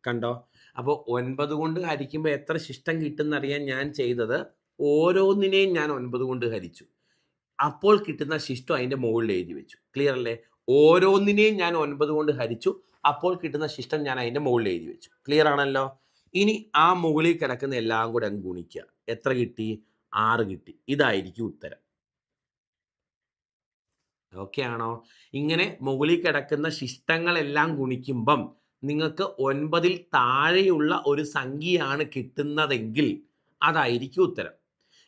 Speaker 1: കണ്ടോ? അപ്പോൾ 9 കൊണ്ട് ഹരിക്കുമ്പോൾ എത്ര ശിഷ്ടം കിട്ടുന്നറിയാൻ ഞാൻ ചെയ്തത്, ഓരോന്നിനെയും ഞാൻ 9 കൊണ്ട് ഹരിച്ചു. അപ്പോൾ കിട്ടുന്ന ശിഷ്ടം അതിൻ്റെ മുകളിൽ എഴുതി വെച്ചു. ക്ലിയർ അല്ലേ? ഓരോന്നിനെയും ഞാൻ 9 കൊണ്ട് ഹരിച്ചു, അപ്പോൾ കിട്ടുന്ന ശിഷ്ടം ഞാൻ അതിൻ്റെ മുകളിൽ എഴുതി വെച്ചു. ക്ലിയർ ആണല്ലോ? ഇനി ആ മുകളിൽ കിടക്കുന്ന എല്ലാം കൂടെ അങ്ങ് ഗുണിക്കുക. എത്ര കിട്ടി? 6 കിട്ടി. ഇതായിരിക്കും ഉത്തരം. ഓക്കെ ആണോ? ഇങ്ങനെ മുകളിൽ കിടക്കുന്ന ശിഷ്ടങ്ങളെല്ലാം ഗുണിക്കുമ്പം നിങ്ങൾക്ക് 9ൽ താഴെയുള്ള ഒരു സംഖ്യയാണ് കിട്ടുന്നതെങ്കിൽ അതായിരിക്കും ഉത്തരം.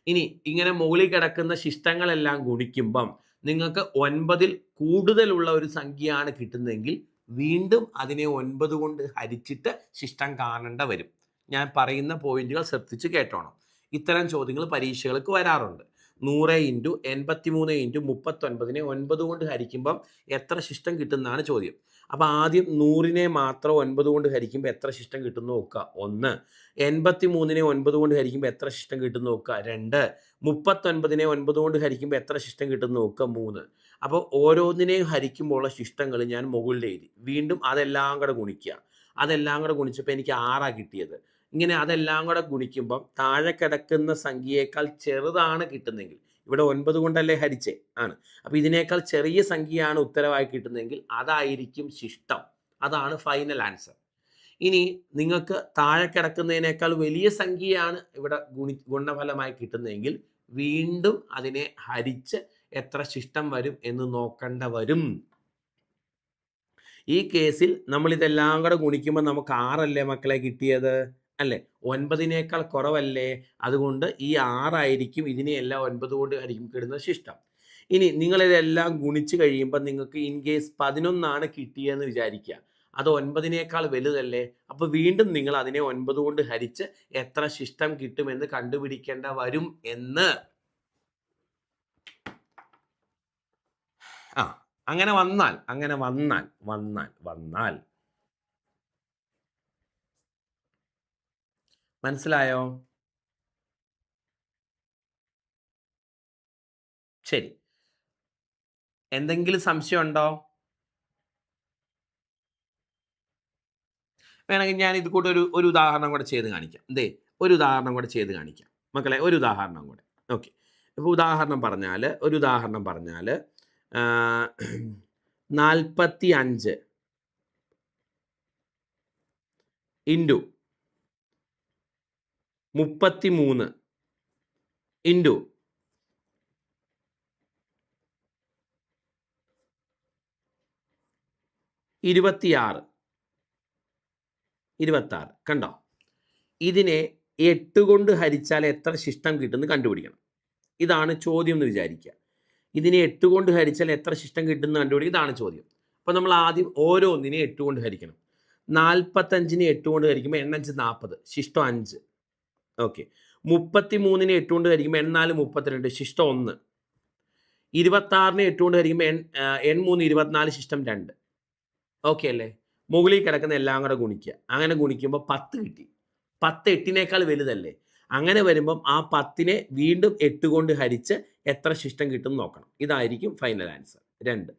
Speaker 1: ഇനി ഇങ്ങനെ മുകളിൽ കിടക്കുന്ന ശിഷ്ടങ്ങളെല്ലാം ഗുണിക്കുമ്പം നിങ്ങൾക്ക് 9ൽ കൂടുതലുള്ള ഒരു സംഖ്യയാണ് കിട്ടുന്നതെങ്കിൽ വീണ്ടും അതിനെ 9 കൊണ്ട് ഹരിച്ചിട്ട് ശിഷ്ടം കാണേണ്ട വരും. ഞാൻ പറയുന്ന പോയിന്റുകൾ ശ്രദ്ധിച്ച് കേട്ടോണം. ഇത്തരം ചോദ്യങ്ങൾ പരീക്ഷകൾക്ക് വരാറുണ്ട്. 100 ഇൻറ്റു 83 ഇൻറ്റു 39 9 കൊണ്ട് ഹരിക്കുമ്പം എത്ര ശിഷ്ടം കിട്ടുന്നതാണ് ചോദ്യം. അപ്പോൾ ആദ്യം 100നെ മാത്രം 9 കൊണ്ട് ഹരിക്കുമ്പോൾ എത്ര ശിഷ്ടം കിട്ടുന്നു നോക്കുക, 1. 83നെ 9 കൊണ്ട് ഹരിക്കുമ്പോൾ എത്ര ശിഷ്ടം കിട്ടുന്നു നോക്കുക, 2. 39നെ 9 കൊണ്ട് ഹരിക്കുമ്പോൾ എത്ര ശിഷ്ടം കിട്ടുന്നു നോക്കുക, 3. അപ്പോൾ ഓരോന്നിനെയും ഹരിക്കുമ്പോഴുള്ള ശിഷ്ടങ്ങൾ ഞാൻ മുകളിൽ എഴുതി. വീണ്ടും അതെല്ലാം കൂടെ ഗുണിക്കുക. അതെല്ലാം കൂടെ ഗുണിച്ചപ്പോൾ എനിക്ക് 6 കിട്ടിയത്. ഇങ്ങനെ അതെല്ലാം കൂടെ ഗുണിക്കുമ്പം താഴെ കിടക്കുന്ന സംഖ്യയേക്കാൾ ചെറുതാണ് കിട്ടുന്നതെങ്കിൽ, ഇവിടെ 9 കൊണ്ടല്ലേ ഹരിച്ചേ ആണ്, അപ്പോൾ ഇതിനേക്കാൾ ചെറിയ സംഖ്യയാണ് ഉത്തരവായി കിട്ടുന്നതെങ്കിൽ അതായിരിക്കും ശിഷ്ടം. അതാണ് ഫൈനൽ ആൻസർ. ഇനി നിങ്ങൾക്ക് താഴെ കിടക്കുന്നതിനേക്കാൾ വലിയ സംഖ്യയാണ് ഇവിടെ ഗുണഫലമായി കിട്ടുന്നതെങ്കിൽ വീണ്ടും അതിനെ ഹരിച്ച് എത്ര ശിഷ്ടം വരും എന്ന് നോക്കേണ്ട വരും. ഈ കേസിൽ നമ്മൾ ഇതെല്ലാം കൂടെ ഗുണിക്കുമ്പോൾ നമുക്ക് 6 അല്ലേ മക്കളെ കിട്ടിയത്, അല്ലേ? 9നേക്കാൾ കുറവല്ലേ? അതുകൊണ്ട് ഈ 6 ആയിരിക്കും ഇതിനെയെല്ലാം 9 കൊണ്ട് ഹരിക്കും കിട്ടുന്ന ശിഷ്ടം. ഇനി നിങ്ങളിതെല്ലാം ഗുണിച്ച് കഴിയുമ്പോൾ നിങ്ങൾക്ക് ഇൻ കേസ് 11 കിട്ടിയെന്ന് വിചാരിക്കുക. അത് 9നേക്കാൾ വലുതല്ലേ? അപ്പോൾ വീണ്ടും നിങ്ങൾ അതിനെ 9 കൊണ്ട് ഹരിച്ച് എത്ര ശിഷ്ടം കിട്ടുമെന്ന് കണ്ടുപിടിക്കേണ്ട വരും എന്ന്. അങ്ങനെ വന്നാൽ മനസ്സിലായോ? ശരി, എന്തെങ്കിലും സംശയം ഉണ്ടോ? വേണമെങ്കിൽ ഞാൻ ഇത് കൂടെ ഒരു ഉദാഹരണം കൂടെ ചെയ്ത് കാണിക്കാം. ഒരു ഉദാഹരണം കൂടെ ചെയ്ത് കാണിക്കാം മക്കളെ, ഒരു ഉദാഹരണം കൂടെ. ഓക്കെ, ഇപ്പോൾ ഉദാഹരണം പറഞ്ഞാൽ 45 ഇൻറ്റു 33 ഇൻറ്റു 26 കണ്ടോ? ഇതിനെ 8 കൊണ്ട് ഹരിച്ചാൽ എത്ര ശിഷ്ടം കിട്ടുമെന്ന് കണ്ടുപിടിക്കണം. ഇതാണ് ചോദ്യം എന്ന് വിചാരിക്കുക. ഇതിനെ 8 കൊണ്ട് ഹരിച്ചാൽ എത്ര ശിഷ്ടം കിട്ടുമെന്ന് കണ്ടുപിടിക്കുക, ഇതാണ് ചോദ്യം. അപ്പോൾ നമ്മൾ ആദ്യം ഓരോന്നിനെ 8 കൊണ്ട് ഹരിക്കണം. 45നെ 8 കൊണ്ട് ഹരിക്കുമ്പോൾ 8×5 40, ശിഷ്ടം 5. ഓക്കെ, 33നെ 8 കൊണ്ട് ഹരിക്കുമ്പോൾ 8×4 32, ശിഷ്ടം 1. 26നെ 8 കൊണ്ട് ഹരിക്കുമ്പോൾ 8×3 24, ശിഷ്ടം 2. ഓക്കെ അല്ലേ? മുകളിൽ കിടക്കുന്ന എല്ലാം കൂടെ ഗുണിക്കുക. അങ്ങനെ ഗുണിക്കുമ്പോൾ 10 കിട്ടി. 10 8നേക്കാൾ വലുതല്ലേ? അങ്ങനെ വരുമ്പം ആ 10നെ വീണ്ടും 8 കൊണ്ട് ഹരിച്ച് എത്ര ശിഷ്ടം കിട്ടും നോക്കണം. ഇതായിരിക്കും ഫൈനൽ ആൻസർ 2.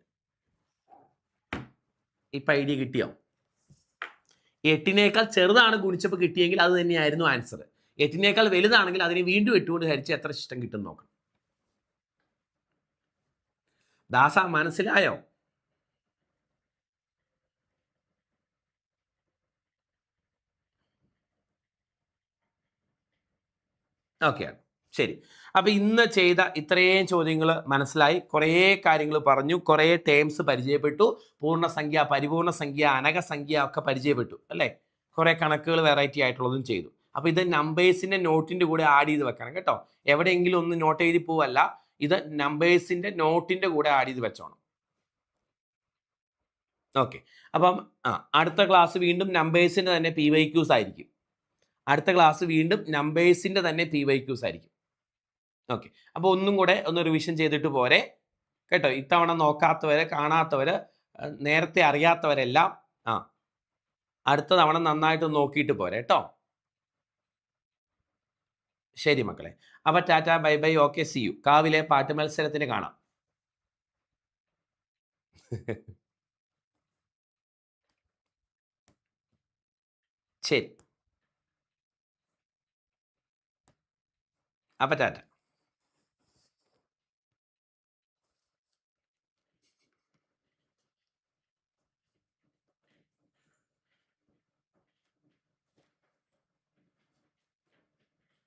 Speaker 1: ഇപ്പം ഐഡിയ കിട്ടിയോ? 8നേക്കാൾ ചെറുതാണ് ഗുണിച്ചപ്പോൾ കിട്ടിയെങ്കിൽ അത് തന്നെയായിരുന്നു ആൻസർ. 8നേക്കാൾ വലുതാണെങ്കിൽ അതിനെ വീണ്ടും 8 കൊണ്ട് ഹരിച്ച് എത്ര ശിഷ്ടം കിട്ടും നോക്കണം. ദാസ മനസ്സിലായോ? ഓക്കെ, ശരി. അപ്പോൾ ഇന്ന് ചെയ്ത ഇത്രയും ചോദ്യങ്ങൾ മനസ്സിലായി, കുറേ കാര്യങ്ങൾ പറഞ്ഞു, കുറേ ടേംസ് പരിചയപ്പെട്ടു. പൂർണ്ണസംഖ്യ, പരിപൂർണ്ണ സംഖ്യ, അനകസംഖ്യ ഒക്കെ പരിചയപ്പെട്ടു അല്ലേ? കുറേ കണക്കുകൾ വെറൈറ്റി ആയിട്ടുള്ളതും ചെയ്തു. അപ്പോൾ ഇത് നമ്പേഴ്സിൻ്റെ നോട്ടിൻ്റെ കൂടെ ആഡ് ചെയ്ത് വെക്കണം കേട്ടോ. എവിടെയെങ്കിലും ഒന്ന് നോട്ട് എഴുതി പോവല്ല, ഇത് നമ്പേഴ്സിൻ്റെ നോട്ടിൻ്റെ കൂടെ ആഡ് ചെയ്ത് വെച്ചോണം. ഓക്കെ, അപ്പം അടുത്ത ക്ലാസ് വീണ്ടും നമ്പേഴ്സിൻ്റെ തന്നെ PYQs ആയിരിക്കും. അടുത്ത ക്ലാസ് വീണ്ടും നമ്പേഴ്സിൻ്റെ തന്നെ PYQs ആയിരിക്കും. ഓക്കെ, അപ്പോൾ ഒന്നും കൂടെ ഒന്ന് റിവിഷൻ ചെയ്തിട്ട് പോരെ കേട്ടോ. ഇത്തവണ നോക്കാത്തവർ, കാണാത്തവർ, നേരത്തെ അറിയാത്തവരെല്ലാം അടുത്ത തവണ നന്നായിട്ട് നോക്കിയിട്ട് പോരെ കേട്ടോ. ശരി മക്കളെ, അപ്പോൾ tata, bye bye, okay, see you. കാവിലെ പാട്ട് മത്സരത്തിന് കാണാം. ശരി, അപ്പോൾ ടാറ്റ.